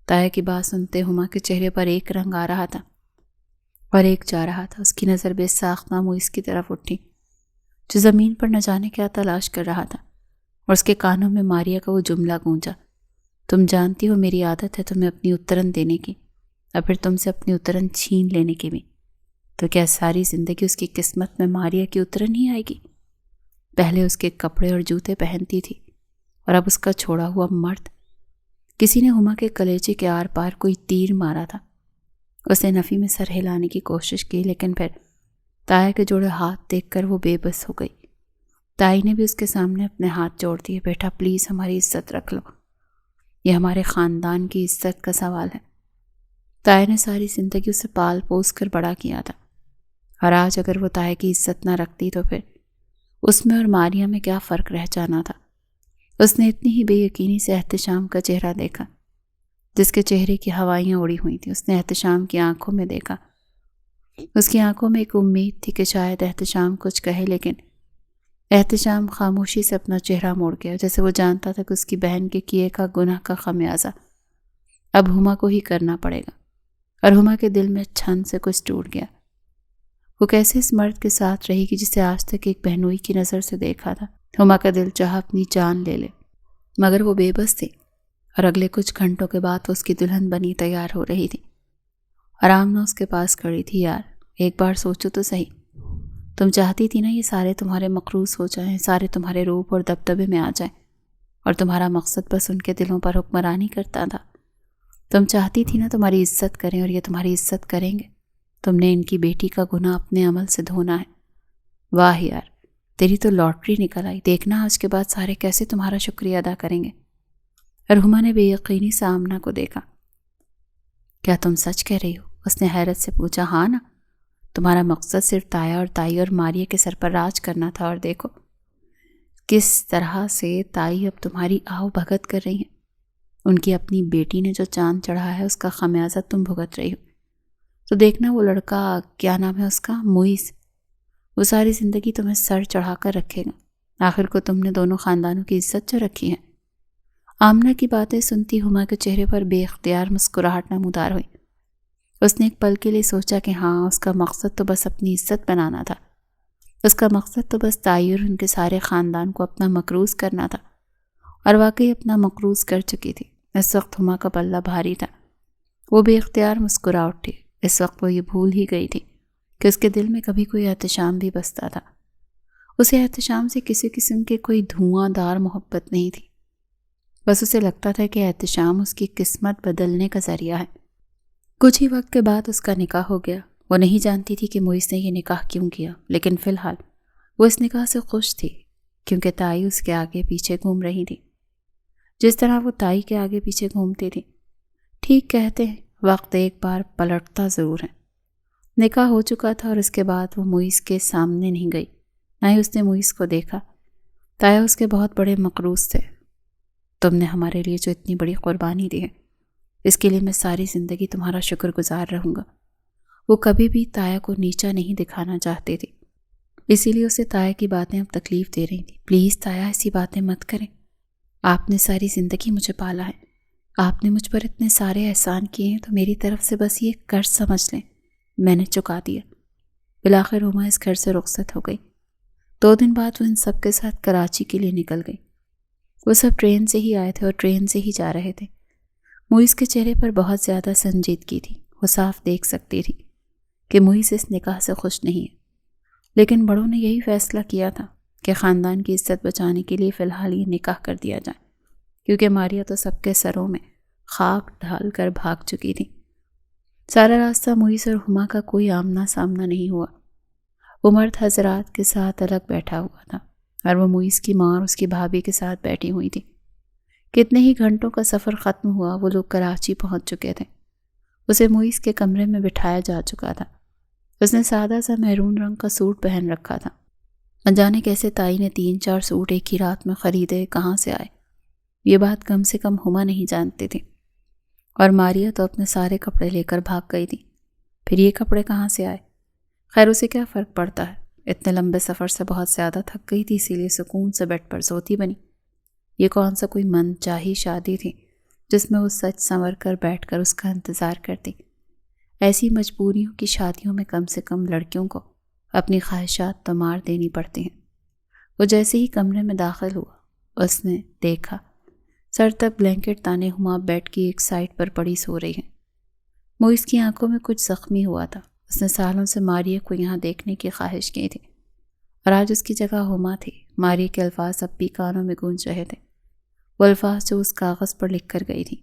تایا کی بات سنتے ہما کے چہرے پر ایک رنگ آ رہا تھا اور ایک جا رہا تھا۔ اس کی نظر بے ساختہ موئز کی طرف اٹھی، جو زمین پر نہ جانے کیا تلاش کر رہا تھا، اور اس کے کانوں میں ماریا کا وہ جملہ گونجا، تم جانتی ہو میری عادت ہے تمہیں اپنی اترن دینے کی، اور پھر تم سے اپنی اترن چھین لینے کی بھی۔ تو کیا ساری زندگی اس کی قسمت میں ماریا کی اترن ہی آئے گی؟ پہلے اس کے کپڑے اور جوتے پہنتی تھی، اور اب اس کا چھوڑا ہوا مرد۔ کسی نے ہما کے کلیجے کے آر پار کوئی تیر مارا تھا۔ اسے نفی میں سر ہلانے کی کوشش کی، لیکن پھر تایا کے جوڑے ہاتھ دیکھ کر وہ بے بس ہو گئی۔ تائی نے بھی اس کے سامنے اپنے ہاتھ جوڑ دیے۔ بیٹا پلیز ہماری عزت رکھ لو، یہ ہمارے خاندان کی عزت کا سوال ہے۔ تائے نے ساری زندگی اسے پال پوس کر بڑا کیا تھا، اور آج اگر وہ تائے کی عزت نہ رکھتی تو پھر اس میں اور ماریہ میں کیا فرق رہ جانا تھا۔ اس نے اتنی ہی بے یقینی سے احتشام کا چہرہ دیکھا جس کے چہرے کی ہوائیاں اڑی ہوئی تھیں۔ اس نے احتشام کی آنکھوں میں دیکھا، اس کی آنکھوں میں ایک امید تھی کہ شاید احتشام کچھ کہے، لیکن احتشام خاموشی سے اپنا چہرہ موڑ گیا، جیسے وہ جانتا تھا کہ اس کی بہن کے کیے کا گناہ کا خمیازہ اب ہما کو ہی کرنا پڑے گا۔ اور ہما کے دل میں چھن سے کچھ ٹوٹ گیا۔ وہ کیسے اس مرد کے ساتھ رہے گی جسے آج تک ایک بہنوئی کی نظر سے دیکھا تھا؟ ہما کا دل چاہا اپنی جان لے لے، مگر وہ بے بس تھی، اور اگلے کچھ گھنٹوں کے بعد وہ اس کی دلہن بنی تیار ہو رہی تھی۔ اور آمنہ اس کے پاس کھڑی تھی۔ یار ایک بار سوچو تو صحیح، تم چاہتی تھی نا یہ سارے تمہارے مقروض ہو جائیں، سارے تمہارے روپ اور دبدبے میں آ جائیں، اور تمہارا مقصد بس ان کے دلوں پر حکمرانی کرتا تھا۔ تم چاہتی تھی نا تمہاری عزت کریں، اور یہ تمہاری عزت کریں گے۔ تم نے ان کی بیٹی کا گناہ اپنے عمل سے دھونا ہے۔ واہ یار، تیری تو لاٹری نکل آئی۔ دیکھنا آج کے بعد سارے کیسے تمہارا شکریہ ادا کریں گے۔ اور ہما نے بے یقینی سے آمنہ کو دیکھا۔ کیا تم سچ کہہ رہی ہو؟ اس نے حیرت سے پوچھا۔ ہاں نا، تمہارا مقصد صرف تایا اور تائی اور ماریہ کے سر پر راج کرنا تھا، اور دیکھو کس طرح سے تائی اب تمہاری آؤ بھگت کر رہی ہیں۔ ان کی اپنی بیٹی نے جو چاند چڑھا ہے اس کا خمیازہ تم بھگت رہی ہو۔ تو دیکھنا وہ لڑکا، کیا نام ہے اس کا، موئز، وہ ساری زندگی تمہیں سر چڑھا کر رکھے گا۔ آخر کو تم نے دونوں خاندانوں کی عزت جو رکھی ہے۔ آمنہ کی باتیں سنتی ہما کے چہرے پر بے اختیار مسکراہٹ نمودار ہوئی۔ اس نے ایک پل کے لیے سوچا کہ ہاں، اس کا مقصد تو بس اپنی عزت بنانا تھا، اس کا مقصد تو بس تائی اور ان کے سارے خاندان کو اپنا مقروض کرنا تھا، اور واقعی اپنا مقروض کر چکی تھی۔ اس وقت ہما کا پلہ بھاری تھا۔ وہ بے اختیار مسکرا اٹھی۔ اس وقت وہ یہ بھول ہی گئی تھی کہ اس کے دل میں کبھی کوئی احتشام بھی بستا تھا۔ اسے احتشام سے کسی قسم کے کوئی دھواں دار محبت نہیں تھی، بس اسے لگتا تھا کہ احتشام اس کی قسمت بدلنے کا ذریعہ ہے۔ کچھ ہی وقت کے بعد اس کا نکاح ہو گیا۔ وہ نہیں جانتی تھی کہ موئز نے یہ نکاح کیوں کیا، لیکن فی الحال وہ اس نکاح سے خوش تھی، کیونکہ تائی اس کے آگے پیچھے گھوم رہی تھی جس طرح وہ تائی کے آگے پیچھے گھومتی تھی۔ ٹھیک کہتے ہیں، وقت ایک بار پلٹتا ضرور ہے۔ نکاح ہو چکا تھا، اور اس کے بعد وہ موئز کے سامنے نہیں گئی، نہ ہی اس نے موئز کو دیکھا۔ تایا اس کے بہت بڑے مقروض تھے۔ تم نے ہمارے لیے جو اتنی بڑی قربانی دی ہے، اس کے لیے میں ساری زندگی تمہارا شکر گزار رہوں گا۔ وہ کبھی بھی تایا کو نیچا نہیں دکھانا چاہتی تھی، اسی لیے اسے تایا کی باتیں اب تکلیف دے رہی تھیں۔ پلیز تایا، ایسی باتیں مت کریں۔ آپ نے ساری زندگی مجھے پالا ہے، آپ نے مجھ پر اتنے سارے احسان کیے ہیں، تو میری طرف سے بس یہ قرض سمجھ لیں، میں نے چکا دیا۔ بالآخر ہما اس گھر سے رخصت ہو گئی۔ 2 دن بعد وہ ان سب کے ساتھ کراچی کے لیے نکل گئی۔ وہ سب ٹرین سے ہی آئے تھے اور ٹرین سے ہی جا رہے تھے۔ موئز کے چہرے پر بہت زیادہ سنجیدگی تھی۔ وہ صاف دیکھ سکتی تھی کہ موئز اس نکاح سے خوش نہیں ہے، لیکن بڑوں نے یہی فیصلہ کیا تھا کہ خاندان کی عزت بچانے کے لیے فی الحال یہ نکاح کر دیا جائے، کیونکہ ماریہ تو سب کے سروں میں خاک ڈال کر بھاگ چکی تھی۔ سارا راستہ موئز اور ہما کا کوئی آمنا سامنا نہیں ہوا۔ وہ مرد حضرات کے ساتھ الگ بیٹھا ہوا تھا، اور وہ موئز کی ماں اور اس کی بھابھی کے ساتھ بیٹھی ہوئی تھی۔ کتنے ہی گھنٹوں کا سفر ختم ہوا، وہ لوگ کراچی پہنچ چکے تھے۔ اسے موئز کے کمرے میں بٹھایا جا چکا تھا۔ اس نے سادہ سا میرون رنگ کا سوٹ پہن رکھا تھا۔ انجانے کیسے تائی نے 3-4 سوٹ ایک ہی رات میں خریدے، کہاں سے آئے، یہ بات کم سے کم ہما نہیں جانتی تھی۔ اور ماریہ تو اپنے سارے کپڑے لے کر بھاگ گئی تھی، پھر یہ کپڑے کہاں سے آئے؟ خیر اسے کیا فرق پڑتا ہے، اتنے لمبے سفر سے بہت زیادہ تھک گئی تھی، اسی لیے سکون سے بیڈ پر سوتی بنی۔ یہ کون سا کوئی من چاہی شادی تھی جس میں وہ سچ سنور کر بیٹھ کر اس کا انتظار کرتی۔ ایسی مجبوریوں کی شادیوں میں کم سے کم لڑکیوں کو اپنی خواہشات تو مار دینی پڑتی ہیں۔ وہ جیسے ہی کمرے میں داخل ہوا، اس نے دیکھا سر تک بلینکٹ تانے ہما بیڈ کی ایک سائڈ پر پڑی سو رہی ہے۔ موئز کی آنکھوں میں کچھ زخمی ہوا تھا۔ اس نے سالوں سے ماریہ کو یہاں دیکھنے کی خواہش کی تھی، اور آج اس کی جگہ ہما تھی۔ ماریہ کے الفاظ اب بھی کانوں میں گونج رہے تھے، وہ الفاظ جو اس کاغذ پر لکھ کر گئی تھی۔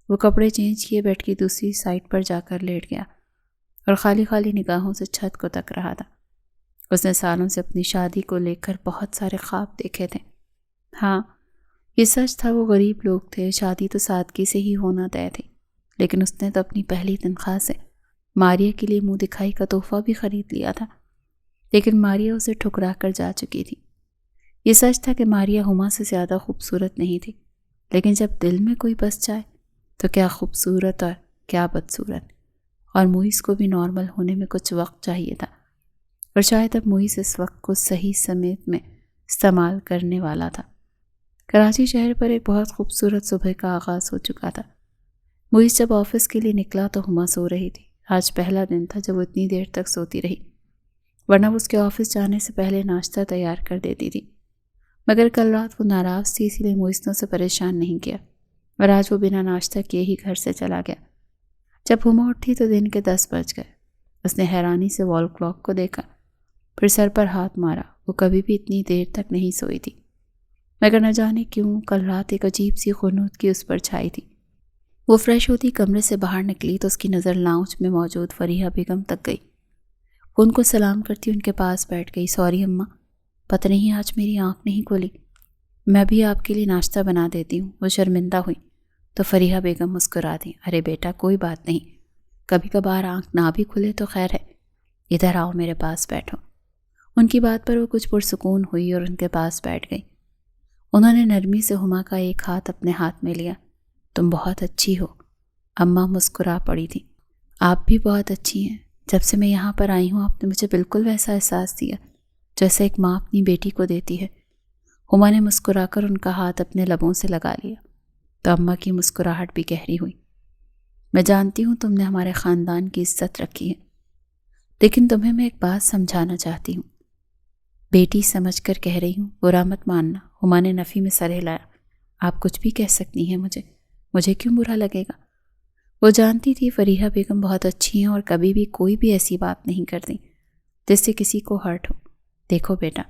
وہ کپڑے چینج کیے بیڈ کی دوسری سائڈ پر جا کر لیٹ گیا، اور خالی خالی نگاہوں سے چھت کو تک رہا تھا۔ اس نے سالوں سے اپنی شادی کو لے کر بہت سارے خواب دیکھے تھے۔ ہاں، یہ سچ تھا، وہ غریب لوگ تھے، شادی تو سادگی سے ہی ہونا طے تھی، لیکن اس نے تو اپنی پہلی تنخواہ سے ماریہ کے لیے منہ دکھائی کا تحفہ بھی خرید لیا تھا، لیکن ماریہ اسے ٹھکرا کر جا چکی تھی۔ یہ سچ تھا کہ ماریہ ہما سے زیادہ خوبصورت نہیں تھی، لیکن جب دل میں کوئی بس جائے تو کیا خوبصورت اور کیا بدصورت۔ اور موئس کو بھی نارمل ہونے میں کچھ وقت چاہیے تھا، اور شاید اب موئس اس وقت کو صحیح سمیت میں استعمال کرنے والا تھا۔ کراچی شہر پر ایک بہت خوبصورت صبح کا آغاز ہو چکا تھا۔ موئس جب آفس کے لیے نکلا تو ہما سو رہی تھی۔ آج پہلا دن تھا جب وہ اتنی دیر تک سوتی رہی، ورنہ وہ اس کے آفس جانے سے پہلے ناشتہ تیار کر دیتی تھی۔ مگر کل رات وہ ناراض تھی، اسی لیے موئس نے اسے پریشان نہیں کیا، اور آج وہ بنا ناشتہ کیے ہی گھر سے چلا گیا۔ جب ہما اٹھی تو دن کے 10 بج گئے۔ اس نے حیرانی سے وال کلاک کو دیکھا، پھر سر پر ہاتھ مارا۔ وہ کبھی بھی اتنی دیر تک نہیں سوئی تھی، مگر نہ جانے کیوں کل رات ایک عجیب سی خنودگی اس پر چھائی تھی۔ وہ فریش ہوتی کمرے سے باہر نکلی تو اس کی نظر لاؤنج میں موجود فریحہ بیگم تک گئی۔ وہ ان کو سلام کرتی ان کے پاس بیٹھ گئی۔ سوری اماں، پتہ نہیں آج میری آنکھ نہیں کھلی، میں بھی آپ کے لیے ناشتہ بنا دیتی ہوں۔ وہ شرمندہ ہوئی تو فریحہ بیگم مسکرا دیں۔ ارے بیٹا کوئی بات نہیں، کبھی کبھار آنکھ نہ بھی کھلے تو خیر ہے، ادھر آؤ میرے پاس بیٹھو۔ ان کی بات پر وہ کچھ پرسکون ہوئی اور ان کے پاس بیٹھ گئی۔ انہوں نے نرمی سے ہما کا ایک ہاتھ اپنے ہاتھ میں لیا۔ تم بہت اچھی ہو، اماں مسکرا پڑی تھی۔ آپ بھی بہت اچھی ہیں، جب سے میں یہاں پر آئی ہوں آپ نے مجھے بالکل ویسا احساس دیا جیسے ایک ماں اپنی بیٹی کو دیتی ہے۔ ہما نے مسکرا کر ان کا ہاتھ اپنے لبوں سے لگا لیا تو اماں کی مسکراہٹ بھی گہری ہوئی۔ میں جانتی ہوں تم نے ہمارے خاندان کی عزت رکھی ہے، لیکن تمہیں میں ایک بات سمجھانا چاہتی ہوں۔ بیٹی سمجھ کر کہہ رہی ہوں، برا مت ماننا۔ ہما نے نفی میں سر ہلایا۔ آپ کچھ بھی کہہ سکتی ہیں، مجھے کیوں برا لگے گا؟ وہ جانتی تھی فریحہ بیگم بہت اچھی ہیں اور کبھی بھی کوئی بھی ایسی بات نہیں کرتی جس سے کسی کو ہرٹ ہو۔ دیکھو بیٹا،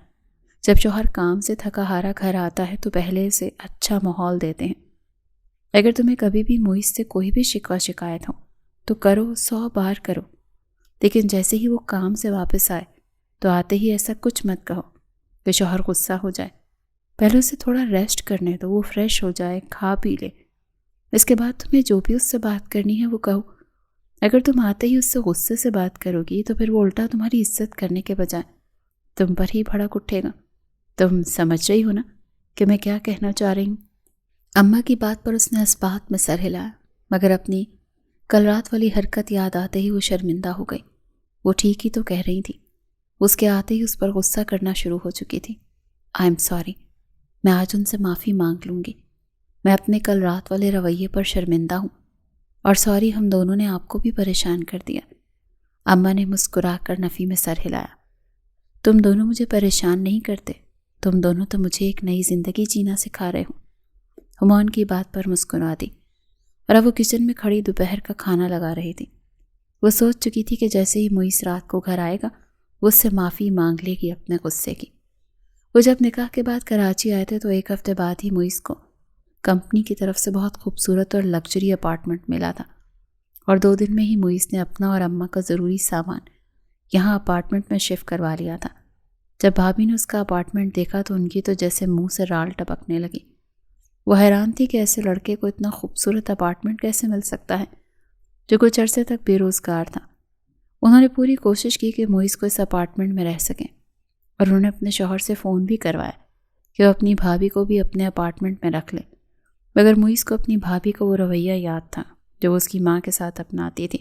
جب شوہر کام سے تھکا ہارا گھر آتا ہے تو پہلے سے اچھا ماحول دیتے ہیں۔ اگر تمہیں کبھی بھی موئس سے کوئی بھی شکوہ شکایت ہو تو کرو، 100 بار کرو، لیکن جیسے ہی وہ کام سے واپس آئے تو آتے ہی ایسا کچھ مت کہو کہ شوہر غصہ ہو جائے۔ پہلے اسے تھوڑا ریسٹ کرنے دو، وہ فریش ہو جائے، کھا پی لے، اس کے بعد تمہیں جو بھی اس سے بات کرنی ہے وہ کہو۔ اگر تم آتے ہی اس سے غصے سے بات کرو گی تو پھر وہ الٹا تمہاری عزت کرنے کے بجائے تم پر ہی بھڑک اٹھے گا۔ تم سمجھ رہی ہو نا کہ میں کیا کہنا چاہ رہی ہوں؟ اماں کی بات پر اس نے اسبات میں سر ہلایا، مگر اپنی کل رات والی حرکت یاد آتے ہی وہ شرمندہ ہو گئی۔ وہ ٹھیک ہی تو کہہ رہی تھی، اس کے آتے ہی اس پر غصہ کرنا شروع ہو چکی تھی۔ آئی ایم سوری، میں آج ان سے معافی مانگ لوں گی۔ میں اپنے کل رات والے رویے پر شرمندہ ہوں، اور سوری ہم دونوں نے آپ کو بھی پریشان کر دیا۔ اماں نے مسکرا کر نفی میں سر ہلایا۔ تم دونوں مجھے پریشان نہیں کرتے، تم دونوں تو مجھے ایک نئی زندگی جینا سکھا رہے ہو۔ ہما ان کی بات پر مسکرا دی، اور اب وہ کچن میں کھڑی دوپہر کا کھانا لگا رہی تھی۔ وہ سوچ چکی تھی کہ جیسے ہی موئس رات کو گھر آئے گا وہ اس سے معافی مانگ لے گی اپنے غصے کی۔ وہ جب نکاح کے بعد کراچی آئے تھے تو ایک ہفتے بعد ہی موئس کو کمپنی کی طرف سے بہت خوبصورت اور لگژری اپارٹمنٹ ملا تھا، اور 2 دن میں ہی موئس نے اپنا اور اماں کا ضروری سامان یہاں اپارٹمنٹ میں شفٹ کروا لیا تھا۔ جب بھابھی نے اس کا اپارٹمنٹ دیکھا تو ان کی تو جیسے منہ سے رال ٹپکنے لگی۔ وہ حیران تھی کہ ایسے لڑکے کو اتنا خوبصورت اپارٹمنٹ کیسے مل سکتا ہے جو کچھ عرصے تک بے روزگار تھا۔ انہوں نے پوری کوشش کی کہ موئس کو اس اپارٹمنٹ میں رہ سکیں، اور انہوں نے اپنے شوہر سے فون بھی کروایا کہ وہ اپنی بھابھی کو بھی اپنے اپارٹمنٹ میں رکھ لے، مگر موئس کو اپنی بھابھی کا وہ رویہ یاد تھا جو وہ اس کی ماں کے ساتھ اپناتی تھی،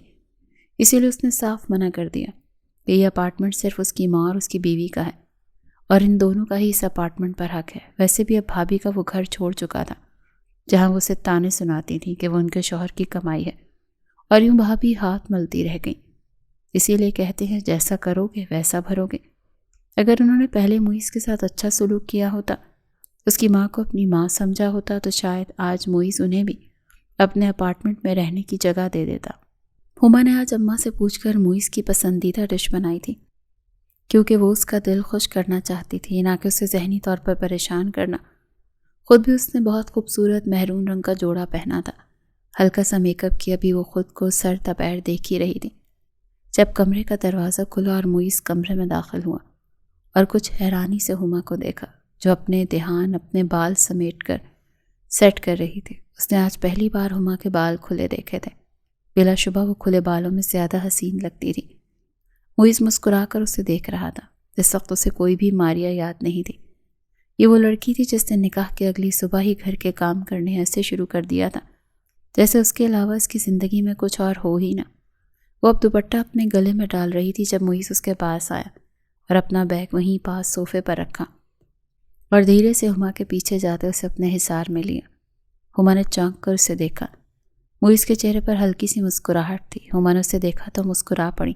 اسی لیے اس نے صاف منع کر دیا کہ یہ اپارٹمنٹ صرف اس کی ماں اور اس کی بیوی کا ہے، اور ان دونوں کا ہی اس اپارٹمنٹ پر حق ہے۔ ویسے بھی اب بھابھی کا وہ گھر چھوڑ چکا تھا جہاں وہ اسے تانے سناتی تھی کہ وہ ان کے شوہر کی کمائی ہے، اور یوں بھابھی ہاتھ ملتی رہ گئی۔ اسی لیے کہتے ہیں جیسا کرو گے ویسا بھرو گے۔ اگر انہوں نے پہلے موئس کے ساتھ اچھا سلوک کیا ہوتا، اس کی ماں کو اپنی ماں سمجھا ہوتا، تو شاید آج موئس انہیں بھی اپنے اپارٹمنٹ میں رہنے کی جگہ دے دیتا۔ ہما نے آج اماں سے پوچھ کر موئس کی پسندیدہ ڈش بنائی تھی، کیونکہ وہ اس کا دل خوش کرنا چاہتی تھی، نہ کہ اسے ذہنی طور پر پریشان کرنا۔ خود بھی اس نے بہت خوبصورت مہرون رنگ کا جوڑا پہنا تھا۔ ہلکا سا میک اپ کیا بھی وہ خود کو سر تپیر دیکھ ہی رہی تھی جب کمرے کا دروازہ کھلا اور موئس کمرے میں داخل ہوا، اور کچھ حیرانی سے ہما کو دیکھا جو اپنے دھیان اپنے بال سمیٹ کر سیٹ کر رہی تھی۔ اس نے آج پہلی بار ہما کے بال کھلے دیکھے تھے۔ بلا شبہ وہ کھلے بالوں میں زیادہ حسین لگتی تھی۔ موئز مسکرا کر اسے دیکھ رہا تھا۔ اس وقت اسے کوئی بھی ماریا یاد نہیں تھی۔ یہ وہ لڑکی تھی جس نے نکاح کے اگلی صبح ہی گھر کے کام کرنے ایسے شروع کر دیا تھا جیسے اس کے علاوہ اس کی زندگی میں کچھ اور ہو ہی نہ۔ وہ اب دوپٹہ اپنے گلے میں ڈال رہی تھی جب موئز اس کے پاس آیا اور اپنا بیگ وہیں پاس صوفے پر رکھا اور دھیرے سے ہما کے پیچھے جاتے اسے اپنے حصار میں لیا۔ ہما نے چونک کر اسے دیکھا۔ موئز کے چہرے پر ہلکی سی مسکراہٹ تھی۔ ہما نے اسے دیکھا تو مسکرا پڑی۔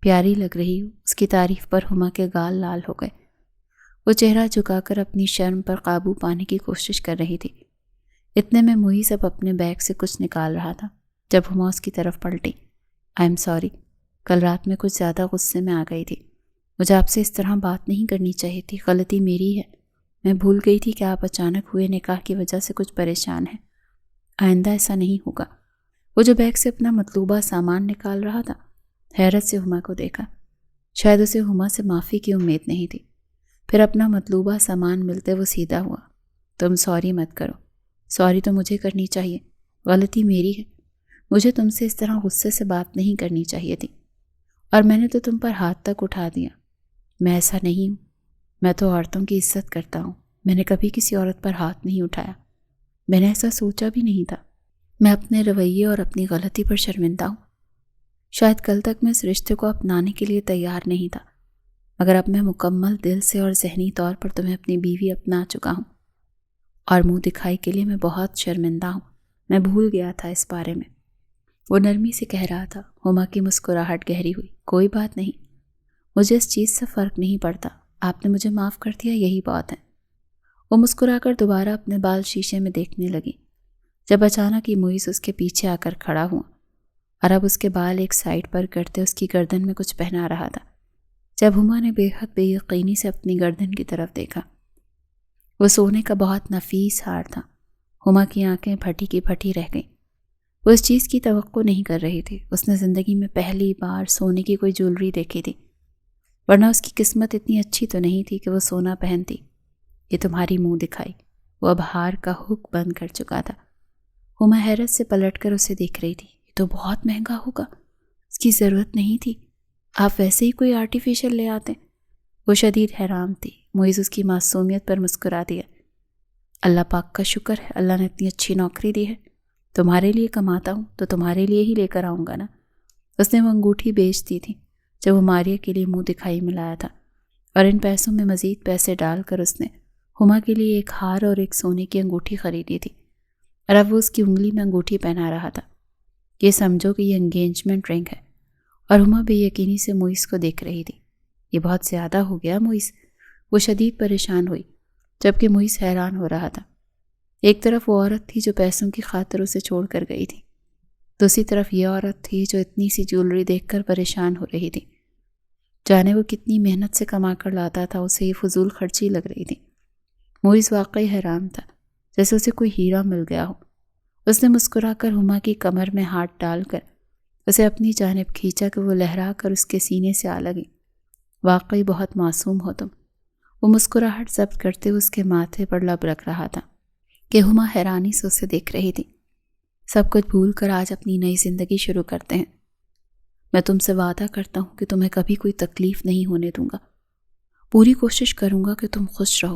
پیاری لگ رہی ہو، اس کی تعریف پر ہما کے گال لال ہو گئے۔ وہ چہرہ جھکا کر اپنی شرم پر قابو پانے کی کوشش کر رہی تھی۔ اتنے میں موئز اب اپنے بیگ سے کچھ نکال رہا تھا جب ہما اس کی طرف پلٹی۔ آئی ایم سوری، کل رات میں کچھ زیادہ غصے میں آ گئی تھی۔ مجھے آپ سے اس طرح بات نہیں کرنی چاہیے تھی، غلطی میری ہے۔ میں بھول گئی تھی کہ آپ اچانک ہوئے نکاح کی وجہ سے کچھ پریشان ہیں۔ آئندہ ایسا نہیں ہوگا۔ وہ جو بیگ سے اپنا مطلوبہ سامان نکال رہا تھا، حیرت سے ہما کو دیکھا۔ شاید اسے ہما سے معافی کی امید نہیں تھی۔ پھر اپنا مطلوبہ سامان ملتے وہ سیدھا ہوا۔ تم سوری مت کرو، سوری تو مجھے کرنی چاہیے، غلطی میری ہے۔ مجھے تم سے اس طرح غصے سے بات نہیں کرنی چاہیے تھی، اور میں نے تو تم پر ہاتھ تک اٹھا دیا۔ میں ایسا نہیں ہوں، میں تو عورتوں کی عزت کرتا ہوں۔ میں نے کبھی کسی عورت پر ہاتھ نہیں اٹھایا، میں نے ایسا سوچا بھی نہیں تھا۔ میں اپنے رویے اور اپنی غلطی پر شرمندہ ہوں۔ شاید کل تک میں اس رشتے کو اپنانے کے لیے تیار نہیں تھا، مگر اب میں مکمل دل سے اور ذہنی طور پر تمہیں اپنی بیوی اپنا چکا ہوں، اور منہ دکھائی کے لیے میں بہت شرمندہ ہوں۔ میں بھول گیا تھا اس بارے میں، وہ نرمی سے کہہ رہا تھا۔ ہما کی مسکراہٹ گہری ہوئی۔ کوئی بات نہیں، مجھے اس چیز سے فرق نہیں پڑتا، آپ نے مجھے معاف کر دیا، یہی بات ہے۔ وہ مسکرا کر دوبارہ اپنے بال شیشے میں دیکھنے لگی جب اچانک ہی موئز اس کے پیچھے آ کر کھڑا ہوا اور اب اس کے بال ایک سائڈ پر کرتے اس کی گردن میں کچھ پہنا رہا تھا۔ جب ہما نے بے حد بے یقینی سے اپنی گردن کی طرف دیکھا، وہ سونے کا بہت نفیس ہار تھا۔ ہما کی آنکھیں پھٹی کی پھٹی رہ گئیں۔ وہ اس چیز کی توقع نہیں کر رہی تھی۔ اس نے زندگی میں پہلی بار سونے کی کوئی جولری دیکھی تھی، ورنہ اس کی قسمت اتنی اچھی تو نہیں تھی کہ وہ سونا پہنتی۔ یہ تمہاری منہ دکھائی۔ وہ اب ہار کا ہک بند کر چکا تھا۔ ہما حیرت سے پلٹ کر اسے دیکھ رہی تھی۔ یہ تو بہت مہنگا ہوگا، اس کی ضرورت نہیں تھی، آپ ویسے ہی کوئی آرٹیفیشل لے آتے۔ وہ شدید حیران تھی۔ موئز اس کی معصومیت پر مسکرا دیا۔ اللہ پاک کا شکر ہے، اللہ نے اتنی اچھی نوکری دی ہے۔ تمہارے لیے کماتا ہوں تو تمہارے لیے ہی لے کر آؤں گا نا۔ اس نے وہ انگوٹھی بیچ دی تھی جب وہ ماریا کے لیے منہ دکھائی میں لایا تھا، اور ان پیسوں میں مزید پیسے ڈال کر اس نے ہما کے لیے ایک ہار اور ایک سونے کی انگوٹھی خریدی تھی، اور اب وہ اس کی انگلی میں انگوٹھی پہنا رہا تھا۔ یہ سمجھو کہ یہ انگیجمنٹ رنگ ہے۔ اور ہما بے یقینی سے موئز کو دیکھ رہی تھی۔ یہ بہت زیادہ ہو گیا موئز، وہ شدید پریشان ہوئی، جبکہ موئز حیران ہو رہا تھا۔ ایک طرف وہ عورت تھی جو پیسوں کی خاطر اسے چھوڑ کر گئی تھی، دوسری طرف یہ عورت تھی جو اتنی سی جولری دیکھ کر پریشان ہو رہی تھی۔ جانے وہ کتنی محنت سے کما کر لاتا تھا، اسے یہ فضول خرچی لگ رہی تھی۔ موئز واقعی حیران تھا، جیسے اسے کوئی ہیرا مل گیا ہو۔ اس نے مسکرا کر ہما کی کمر میں ہاتھ ڈال کر اسے اپنی جانب کھینچا کہ وہ لہرا کر اس کے سینے سے آ لگی۔ واقعی بہت معصوم ہو تم۔ وہ مسکراہٹ ضبط کرتے ہوئے اس کے ماتھے پر لب رکھ رہا تھا کہ ہما حیرانی سے اسے دیکھ رہی تھی۔ سب کچھ بھول کر آج اپنی نئی زندگی شروع کرتے ہیں۔ میں تم سے وعدہ کرتا ہوں کہ تمہیں کبھی کوئی تکلیف نہیں ہونے دوں گا، پوری کوشش کروں گا کہ تم خوش رہو۔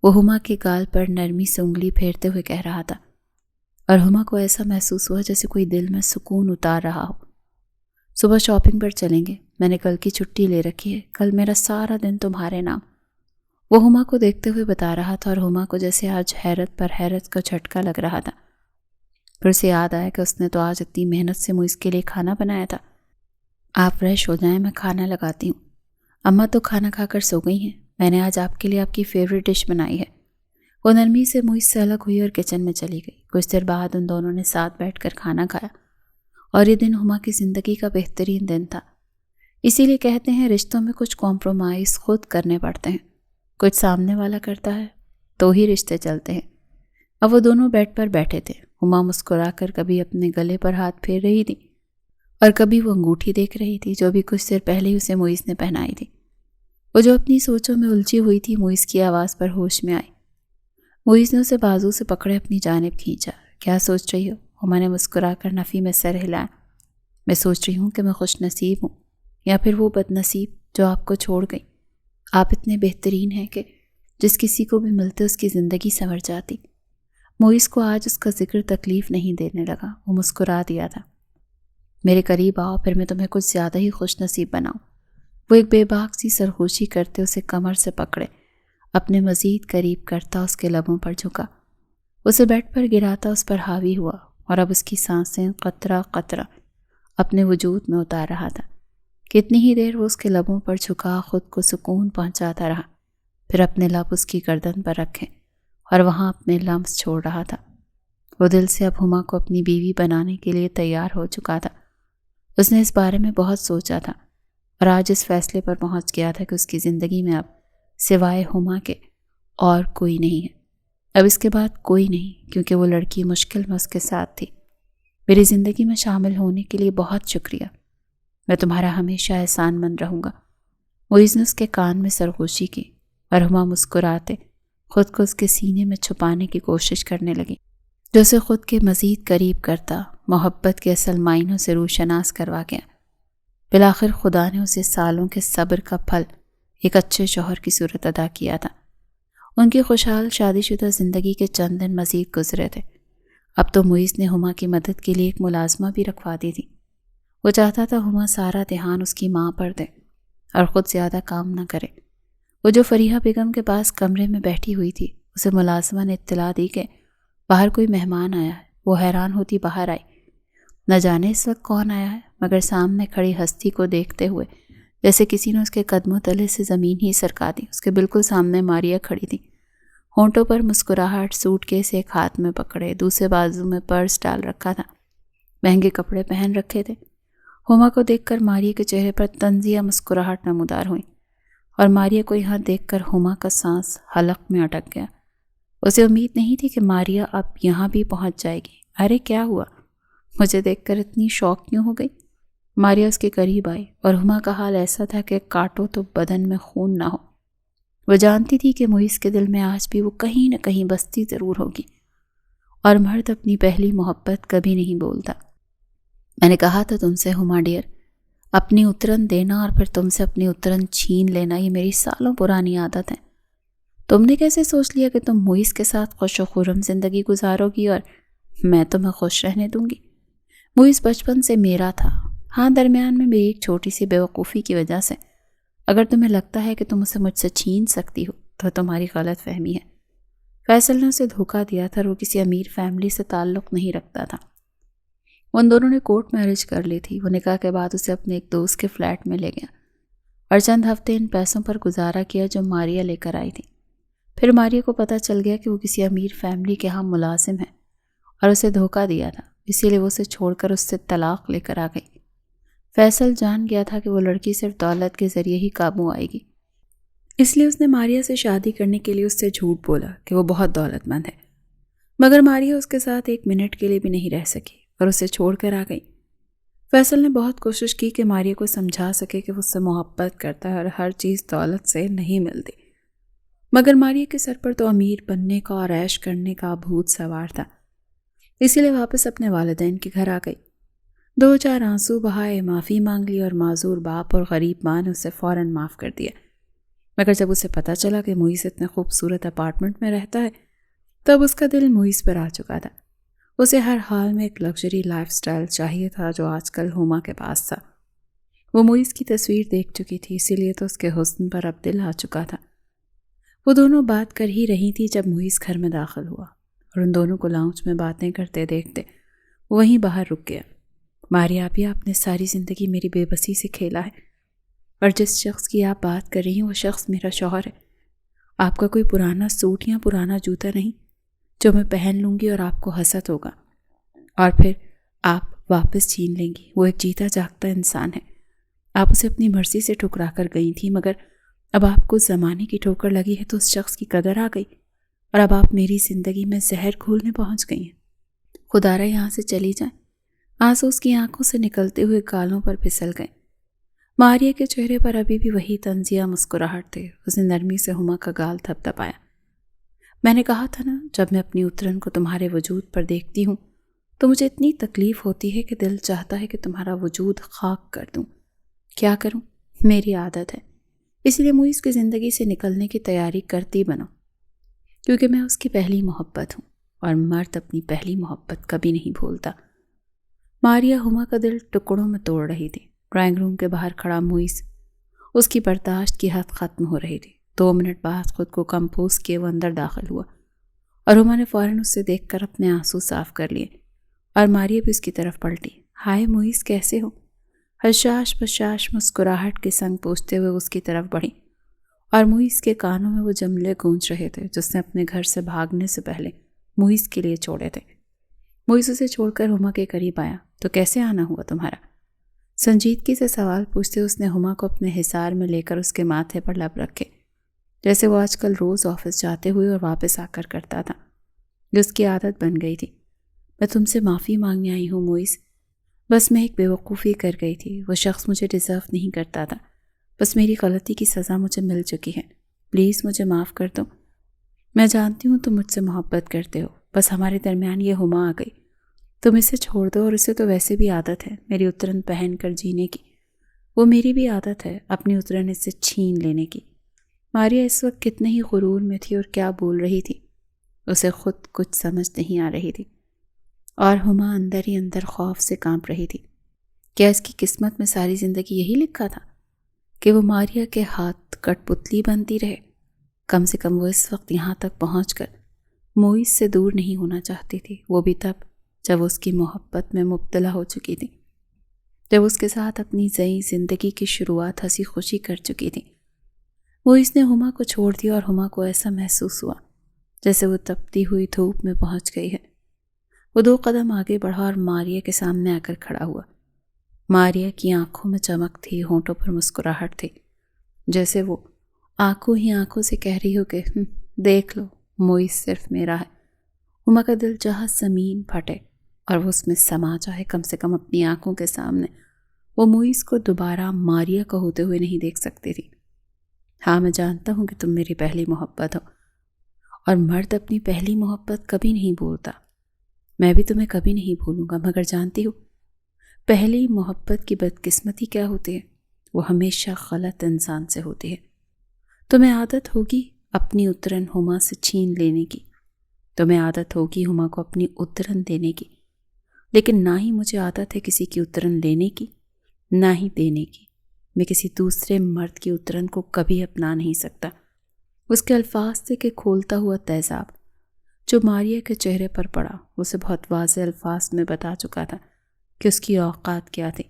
وہ ہما کے گال پر نرمی سے انگلی پھیرتے ہوئے کہہ رہا تھا، اور ہما کو ایسا محسوس ہوا جیسے کوئی دل میں سکون اتار رہا ہو۔ صبح شاپنگ پر چلیں گے، میں نے کل کی چھٹی لے رکھی ہے، کل میرا سارا دن تمہارے نام۔ وہ ہما کو دیکھتے ہوئے بتا رہا تھا، اور ہما کو جیسے آج حیرت پر حیرت کا جھٹکا لگ رہا تھا۔ پھر اسے یاد آیا کہ اس نے تو آج اتنی محنت سے موئز کے لیے کھانا بنایا تھا۔ آپ فریش ہو جائیں، میں کھانا لگاتی ہوں۔ اماں تو کھانا کھا کر سو گئی ہیں، میں نے آج آپ کے لیے آپ کی فیوریٹ ڈش بنائی ہے۔ وہ نرمی سے موئز سے الگ ہوئی اور کچن میں چلی گئی۔ کچھ دیر بعد ان دونوں نے ساتھ بیٹھ کر کھانا کھایا، اور یہ دن ہما کی زندگی کا بہترین دن تھا۔ اسی لیے کہتے ہیں رشتوں میں کچھ کمپرومائز خود کرنے پڑتے ہیں، کچھ سامنے والا کرتا ہے تو ہی رشتے چلتے ہیں۔ اب وہ دونوں بیڈ پر بیٹھے تھے۔ ہما مسکرا کر کبھی اپنے گلے پر ہاتھ پھیر رہی تھی اور کبھی وہ انگوٹھی دیکھ رہی تھی جو بھی کچھ دیر پہلے ہی اسے موئز نے پہنائی تھی۔ وہ جو اپنی سوچوں میں الجھی ہوئی تھی، موئز کی آواز پر ہوش میں آئی۔ موئز نے اسے بازو سے پکڑے اپنی جانب کھینچا۔ کیا سوچ رہی ہو؟ ہما نے مسکرا کر نفی میں سر ہلایا۔ میں سوچ رہی ہوں کہ میں خوش نصیب ہوں یا پھر وہ بد نصیب جو آپ کو چھوڑ گئی۔ آپ اتنے بہترین ہیں کہ جس کسی کو بھی ملتے اس کی زندگی سنور جاتی۔ موئز کو آج اس کا ذکر تکلیف نہیں دینے لگا، وہ مسکرا دیا تھا۔ میرے قریب آؤ، پھر میں تمہیں کچھ زیادہ ہی خوش نصیب بناؤں۔ وہ ایک بے باک سی سرخوشی کرتے اسے کمر سے پکڑے، اپنے مزید قریب کرتا اس کے لبوں پر جھکا، اسے بیڈ پر گراتا اس پر حاوی ہوا، اور اب اس کی سانسیں قطرہ قطرہ اپنے وجود میں اتار رہا تھا۔ کتنی ہی دیر وہ اس کے لبوں پر جھکا خود کو سکون پہنچاتا رہا، پھر اپنے لب اس کی گردن پر رکھے اور وہاں اپنے لمس چھوڑ رہا تھا۔ وہ دل سے اب ہما کو اپنی بیوی بنانے کے لیے تیار ہو چکا تھا۔ اس نے اس بارے میں بہت سوچا تھا اور آج اس فیصلے پر پہنچ گیا تھا کہ اس کی زندگی میں اب سوائے ہما کے اور کوئی نہیں ہے۔ اب اس کے بعد کوئی نہیں، کیونکہ وہ لڑکی مشکل میں اس کے ساتھ تھی۔ میری زندگی میں شامل ہونے کے لیے بہت شکریہ، میں تمہارا ہمیشہ احسان مند رہوں گا۔ موئز نے اس کے کان میں سرخوشی کی اور ہما مسکراتے خود کو اس کے سینے میں چھپانے کی کوشش کرنے لگی، جو اسے خود کے مزید قریب کرتا، محبت کے اصل معنوں سے روشناس کروا گیا۔ بالآخر خدا نے اسے سالوں کے صبر کا پھل ایک اچھے شوہر کی صورت عطا کیا تھا۔ ان کی خوشحال شادی شدہ زندگی کے چند دن مزید گزرے تھے۔ اب تو موئز نے ہما کی مدد کے لیے ایک ملازمہ بھی رکھوا دی تھی۔ وہ چاہتا تھا ہما سارا دھیان اس کی ماں پر دے اور خود زیادہ کام نہ کرے۔ وہ جو فریحہ بیگم کے پاس کمرے میں بیٹھی ہوئی تھی، اسے ملازمہ نے اطلاع دی کہ باہر کوئی مہمان آیا ہے۔ وہ حیران ہوتی باہر آئی، نہ جانے اس وقت کون آیا ہے، مگر سامنے کھڑی ہستی کو دیکھتے ہوئے جیسے کسی نے اس کے قدموں تلے سے زمین ہی سرکا دی۔ اس کے بالکل سامنے ماریا کھڑی تھی، ہونٹوں پر مسکراہٹ، سوٹ کیس ایک ہاتھ میں پکڑے، دوسرے بازو میں پرس ڈال رکھا تھا، مہنگے کپڑے پہن رکھے تھے۔ ہما کو دیکھ کر ماریا کے چہرے پر طنزیہ مسکراہٹ نمودار ہوئی، اور ماریا کو یہاں دیکھ کر ہما کا سانس حلق میں اٹک گیا۔ اسے امید نہیں تھی کہ ماریا اب یہاں بھی پہنچ جائے گی۔ ارے کیا ہوا؟ مجھے دیکھ کر اتنی شوق کیوں ہو گئی؟ ماریا اس کے قریب آئی اور ہما کا حال ایسا تھا کہ کاٹو تو بدن میں خون نہ ہو۔ وہ جانتی تھی کہ موئز کے دل میں آج بھی وہ کہیں نہ کہیں بستی ضرور ہوگی، اور مرد اپنی پہلی محبت کبھی نہیں بولتا۔ میں نے کہا تھا تم سے ہما ڈیئر، اپنی اترن دینا اور پھر تم سے اپنی اترن چھین لینا یہ میری سالوں پرانی عادت ہے۔ تم نے کیسے سوچ لیا کہ تم موئز کے ساتھ خوش و خرم زندگی گزارو گی اور میں تمہیں خوش رہنے دوں گی؟ موئز بچپن سے میرا تھا، ہاں درمیان میں میری ایک چھوٹی سی بیوقوفی کی وجہ سے۔ اگر تمہیں لگتا ہے کہ تم اسے مجھ سے چھین سکتی ہو تو تمہاری غلط فہمی ہے۔ فیصل نے اسے دھوکہ دیا تھا، وہ کسی امیر فیملی سے تعلق نہیں رکھتا تھا۔ ان دونوں نے کورٹ میرج کر لی تھی۔ وہ نکاح کے بعد اسے اپنے ایک دوست کے فلیٹ میں لے گیا اور چند ہفتے ان پیسوں پر گزارا کیا جو ماریا لے کر آئی تھی۔ پھر ماریا کو پتہ چل گیا کہ وہ کسی امیر فیملی کے ہاں ملازم ہے اور اسے دھوکہ دیا تھا، اسی لیے وہ اسے چھوڑ کر اس سے طلاق لے کر آ گئی۔ فیصل جان گیا تھا کہ وہ لڑکی صرف دولت کے ذریعے ہی قابو آئے گی، اس لیے اس نے ماریا سے شادی کرنے کے لیے اس سے جھوٹ بولا کہ وہ بہت دولت مند ہے، مگر ماریا اس کے ساتھ ایک منٹ کے لیے بھی نہیں رہ سکی اور اسے چھوڑ کر آ گئی۔ فیصل نے بہت کوشش کی کہ ماریا کو سمجھا سکے کہ وہ اس سے محبت کرتا ہے اور ہر چیز دولت سے نہیں ملتی، مگر ماریا کے سر پر تو امیر بننے کا اور عیش کرنے کا بھوت سوار تھا، اسی لیے واپس اپنے والدین کے گھر آ گئی۔ 2-4 آنسو بہائے، معافی مانگ لی اور معذور باپ اور غریب ماں نے اسے فوراً معاف کر دیا۔ مگر جب اسے پتہ چلا کہ موئز اتنے خوبصورت اپارٹمنٹ میں رہتا ہے، تب اس کا دل موئز پر آ چکا تھا۔ اسے ہر حال میں ایک لگژری لائف سٹائل چاہیے تھا جو آج کل ہما کے پاس تھا۔ وہ موئز کی تصویر دیکھ چکی تھی، اسی لیے تو اس کے حسن پر اب دل آ چکا تھا۔ وہ دونوں بات کر ہی رہی تھی جب موئز گھر میں داخل ہوا اور ان دونوں کو لاؤنج میں باتیں کرتے دیکھتے وہ وہیں باہر رک گیا۔ ماریا آپیا، آپ نے ساری زندگی میری بے بسی سے کھیلا ہے، اور جس شخص کی آپ بات کر رہی ہیں وہ شخص میرا شوہر ہے۔ آپ کا کوئی پرانا سوٹ یا پرانا جوتا نہیں جو میں پہن لوں گی اور آپ کو حسد ہوگا اور پھر آپ واپس چھین لیں گی۔ وہ ایک جیتا جاگتا انسان ہے۔ آپ اسے اپنی مرضی سے ٹھکرا کر گئی تھی، مگر اب آپ کو زمانے کی ٹھوکر لگی ہے تو اس شخص کی قدر آ گئی اور اب آپ میری زندگی میں زہر گھولنے پہنچ گئی ہیں۔ خدا رہا یہاں سے چلی جائیں۔ آنسو اس کی آنکھوں سے نکلتے ہوئے گالوں پر پھسل گئے۔ ماریا کے چہرے پر ابھی بھی وہی طنزیہ مسکراہٹ تھے۔ اس نے نرمی سے ہما کا گال تھپ تھپایا۔ میں نے کہا تھا نا، جب میں اپنی اترن کو تمہارے وجود پر دیکھتی ہوں تو مجھے اتنی تکلیف ہوتی ہے کہ دل چاہتا ہے کہ تمہارا وجود خاک کر دوں۔ کیا کروں؟ میری عادت ہے، اس لیے موئیز کی زندگی سے نکلنے کی تیاری کرتی بنو، کیونکہ میں اس کی پہلی محبت ہوں، اور مرد اپنی پہلی محبت کبھی نہیں بھولتا۔ ماریا ہما کا دل ٹکڑوں میں توڑ رہی تھی۔ ڈرائنگ روم کے باہر کھڑا موئیز، اس کی برداشت کی حد ختم ہو رہی تھی۔ 2 منٹ بعد خود کو کمپوز کیے وہ اندر داخل ہوا، اور ہما نے فوراً اس سے دیکھ کر اپنے آنسو صاف کر لیے، اور ماریا بھی اس کی طرف پلٹی۔ ہائے موئیز، کیسے ہو؟ حشاش بشاش مسکراہٹ کے سنگ پوچھتے ہوئے اس کی طرف بڑھی، اور موئیز کے کانوں میں وہ جملے گونج رہے تھے جس نے اپنے گھر سے بھاگنے سے پہلے موئیز کے لیے چھوڑے تھے۔ موئیز اسے چھوڑ کر ہما کے قریب آیا۔ تو کیسے آنا ہوا تمہارا؟ سنجیدگی سے سوال پوچھتے اس نے ہما کو اپنے حصار میں لے کر اس کے ماتھے پر لب رکھے، جیسے وہ آج کل روز آفس جاتے ہوئے اور واپس آ کر کرتا تھا، جس کی عادت بن گئی تھی۔ میں تم سے معافی مانگنے آئی ہوں موئیز، بس میں ایک بیوقوفی کر گئی تھی، وہ شخص مجھے ڈیزرو نہیں کرتا تھا، بس میری غلطی کی سزا مجھے مل چکی ہے، پلیز مجھے معاف کر دو۔ میں جانتی ہوں تم مجھ سے محبت کرتے ہو، بس ہمارے درمیان یہ ہما آ گئی، تم اسے چھوڑ دو، اور اسے تو ویسے بھی عادت ہے میری اترن پہن کر جینے کی، وہ میری بھی عادت ہے اپنی اترن اس سے چھین لینے کی۔ ماریا اس وقت کتنے ہی غرور میں تھی اور کیا بول رہی تھی، اسے خود کچھ سمجھ نہیں آ رہی تھی، اور ہما اندر ہی اندر خوف سے کانپ رہی تھی۔ کیا اس کی قسمت میں ساری زندگی یہی لکھا تھا کہ وہ ماریا کے ہاتھ کٹ پتلی بنتی رہے؟ کم سے کم وہ اس وقت یہاں تک پہنچ کر موئیز سے دور نہیں ہونا چاہتی تھی، وہ بھی تب جب وہ اس کی محبت میں مبتلا ہو چکی تھی، جب اس کے ساتھ اپنی نئی زندگی کی شروعات ہنسی خوشی کر چکی تھی۔ موئیز نے ہما کو چھوڑ دیا، اور ہما کو ایسا محسوس ہوا جیسے وہ تپتی ہوئی دھوپ میں پہنچ گئی ہے۔ وہ 2 قدم آگے بڑھا اور ماریا کے سامنے آ کر کھڑا ہوا۔ ماریا کی آنکھوں میں چمک تھی، ہونٹوں پر مسکراہٹ تھی، جیسے وہ آنکھوں ہی آنکھوں سے کہہ رہی ہو کہ دیکھ لو، موئیز صرف میرا ہے۔ ہما کا دل چاہا زمین پھٹے اور وہ اس میں سما جائے، کم سے کم اپنی آنکھوں کے سامنے وہ موئیز کو دوبارہ ماریا کو ہوتے ہوئے نہیں دیکھ سکتی تھی۔ ہاں، میں جانتا ہوں کہ تم میری پہلی محبت ہو، اور مرد اپنی پہلی محبت کبھی نہیں بھولتا، میں بھی تمہیں کبھی نہیں بھولوں گا، مگر جانتی ہو پہلی محبت کی بدقسمتی کیا ہوتی ہے؟ وہ ہمیشہ غلط انسان سے ہوتی ہے۔ تمہیں عادت ہوگی اپنی اترن ہما سے چھین لینے کی، تمہیں عادت ہوگی ہما کو اپنی اترن دینے کی، لیکن نہ ہی مجھے عادت ہے کسی کی اترن لینے کی، نہ ہی دینے کی۔ میں کسی دوسرے مرد کی اترن کو کبھی اپنا نہیں سکتا۔ اس کے الفاظ سے کہ کھولتا ہوا تیزاب جو ماریا کے چہرے پر پڑا، اسے بہت واضح الفاظ میں بتا چکا تھا کہ اس کی اوقات کیا تھی۔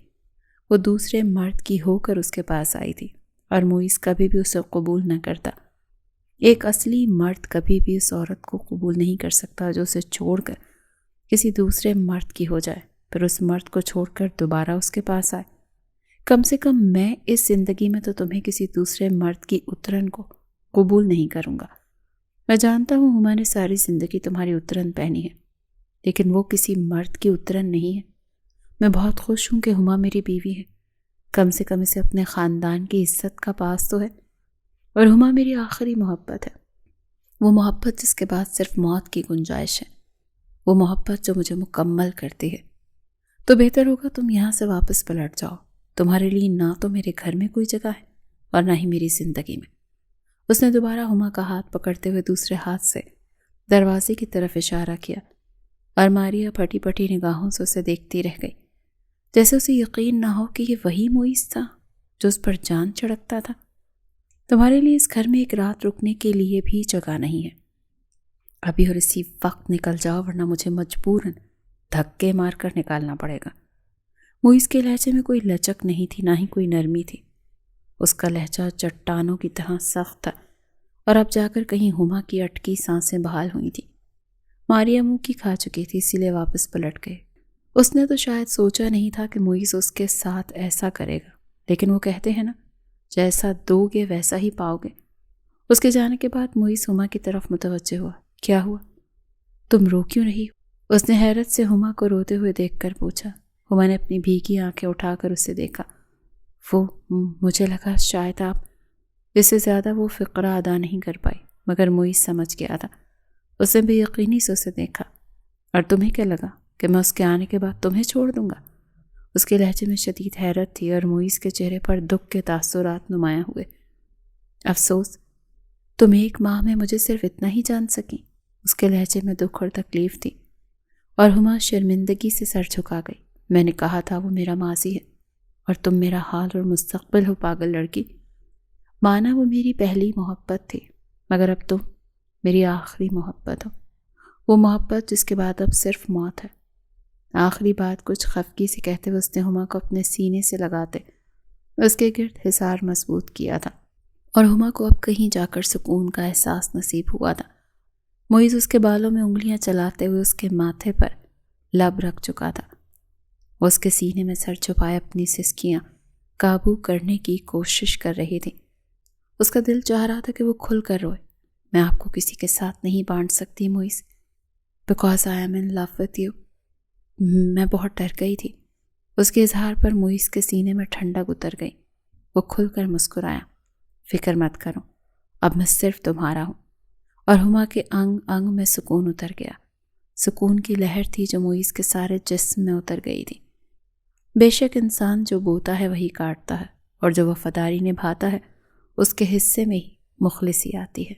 وہ دوسرے مرد کی ہو کر اس کے پاس آئی تھی، اور موئیز کبھی بھی اسے قبول نہ کرتا۔ ایک اصلی مرد کبھی بھی اس عورت کو قبول نہیں کر سکتا جو اسے چھوڑ کر کسی دوسرے مرد کی ہو جائے، پھر اس مرد کو چھوڑ کر دوبارہ اس کے پاس آئے۔ کم سے کم میں اس زندگی میں تو تمہیں کسی دوسرے مرد کی اترن کو قبول نہیں کروں گا۔ میں جانتا ہوں ہما نے ساری زندگی تمہاری اترن پہنی ہے، لیکن وہ کسی مرد کی اترن نہیں ہے۔ میں بہت خوش ہوں کہ ہما میری بیوی ہے، کم سے کم اسے اپنے خاندان کی عزت کا پاس تو ہے، اور ہما میری آخری محبت ہے، وہ محبت جس کے بعد صرف موت کی گنجائش ہے، وہ محبت جو مجھے مکمل کرتی ہے۔ تو بہتر ہوگا تم یہاں سے واپس پلٹ جاؤ، تمہارے لیے نہ تو میرے گھر میں کوئی جگہ ہے اور نہ ہی میری زندگی میں۔ اس نے دوبارہ ہما کا ہاتھ پکڑتے ہوئے دوسرے ہاتھ سے دروازے کی طرف اشارہ کیا، اور ماریا پھٹی پھٹی نگاہوں سے اسے دیکھتی رہ گئی، جیسے اسے یقین نہ ہو کہ یہ وہی موئیز تھا جو اس پر جان چھڑکتا تھا۔ تمہارے لیے اس گھر میں ایک رات رکنے کے لیے بھی جگہ نہیں ہے، ابھی اور اسی وقت نکل جاؤ، ورنہ مجھے مجبوراً دھکے مار کر نکالنا پڑے گا۔ موئیز کے لہجے میں کوئی لچک نہیں تھی، نہ ہی کوئی نرمی تھی، اس کا لہجہ چٹانوں کی طرح سخت تھا، اور اب جا کر کہیں ہما کی اٹکی سانسیں بحال ہوئی تھی۔ ماریا منہ کی کھا چکی تھی، اسی لیے واپس پلٹ گئے۔ اس نے تو شاید سوچا نہیں تھا کہ موئیز اس کے ساتھ ایسا کرے گا، لیکن وہ کہتے ہیں نا، جیسا دو گے ویسا ہی پاؤ گے۔ اس کے جانے کے بعد موئیز ہما کی طرف متوجہ ہوا۔ کیا ہوا؟ تم رو کیوں رہی ہو؟ اس نے حیرت سے ہما کو روتے ہوئے دیکھ کر پوچھا۔ ہما نے اپنی بھیگی آنکھیں اٹھا کر اسے دیکھا۔ وہ مجھے لگا شاید آپ، اس سے زیادہ وہ فقرہ ادا نہیں کر پائی، مگر موئیز سمجھ گیا تھا۔ اس نے بے یقینی سے اسے دیکھا۔ اور تمہیں کیا لگا کہ میں اس کے آنے کے بعد تمہیں چھوڑ دوں گا؟ اس کے لہجے میں شدید حیرت تھی اور معیز کے چہرے پر دکھ کے تاثرات نمایاں ہوئے۔ افسوس، تم 1 ماہ میں مجھے صرف اتنا ہی جان سکیں۔ اس کے لہجے میں دکھ اور تکلیف تھی، اور ہما شرمندگی سے سر جھکا گئی۔ میں نے کہا تھا وہ میرا ماضی ہے اور تم میرا حال اور مستقبل ہو، پاگل لڑکی۔ مانا وہ میری پہلی محبت تھی، مگر اب تم میری آخری محبت ہو، وہ محبت جس کے بعد اب صرف موت ہے۔ آخری بات کچھ خفگی سے کہتے ہوئے اس نے ہما کو اپنے سینے سے لگاتے اس کے گرد حصار مضبوط کیا تھا، اور ہما کو اب کہیں جا کر سکون کا احساس نصیب ہوا تھا۔ معیز اس کے بالوں میں انگلیاں چلاتے ہوئے اس کے ماتھے پر لب رکھ چکا تھا۔ وہ اس کے سینے میں سر چھپائے اپنی سسکیاں قابو کرنے کی کوشش کر رہی تھی۔ اس کا دل چاہ رہا تھا کہ وہ کھل کر روئے۔ میں آپ کو کسی کے ساتھ نہیں بانٹ سکتی Moiz, because I am in love with you. میں بہت ڈر گئی تھی۔ اس کے اظہار پر معیز کے سینے میں ٹھنڈک اتر گئی۔ وہ کھل کر مسکرایا۔ فکر مت کرو، اب میں صرف تمہارا ہوں۔ اور ہما کے انگ انگ میں سکون اتر گیا۔ سکون کی لہر تھی جو معیز کے سارے جسم میں اتر گئی تھی۔ بے شک انسان جو بوتا ہے وہی کاٹتا ہے، اور جو وفاداری نبھاتا ہے اس کے حصے میں ہی مخلصی آتی ہے۔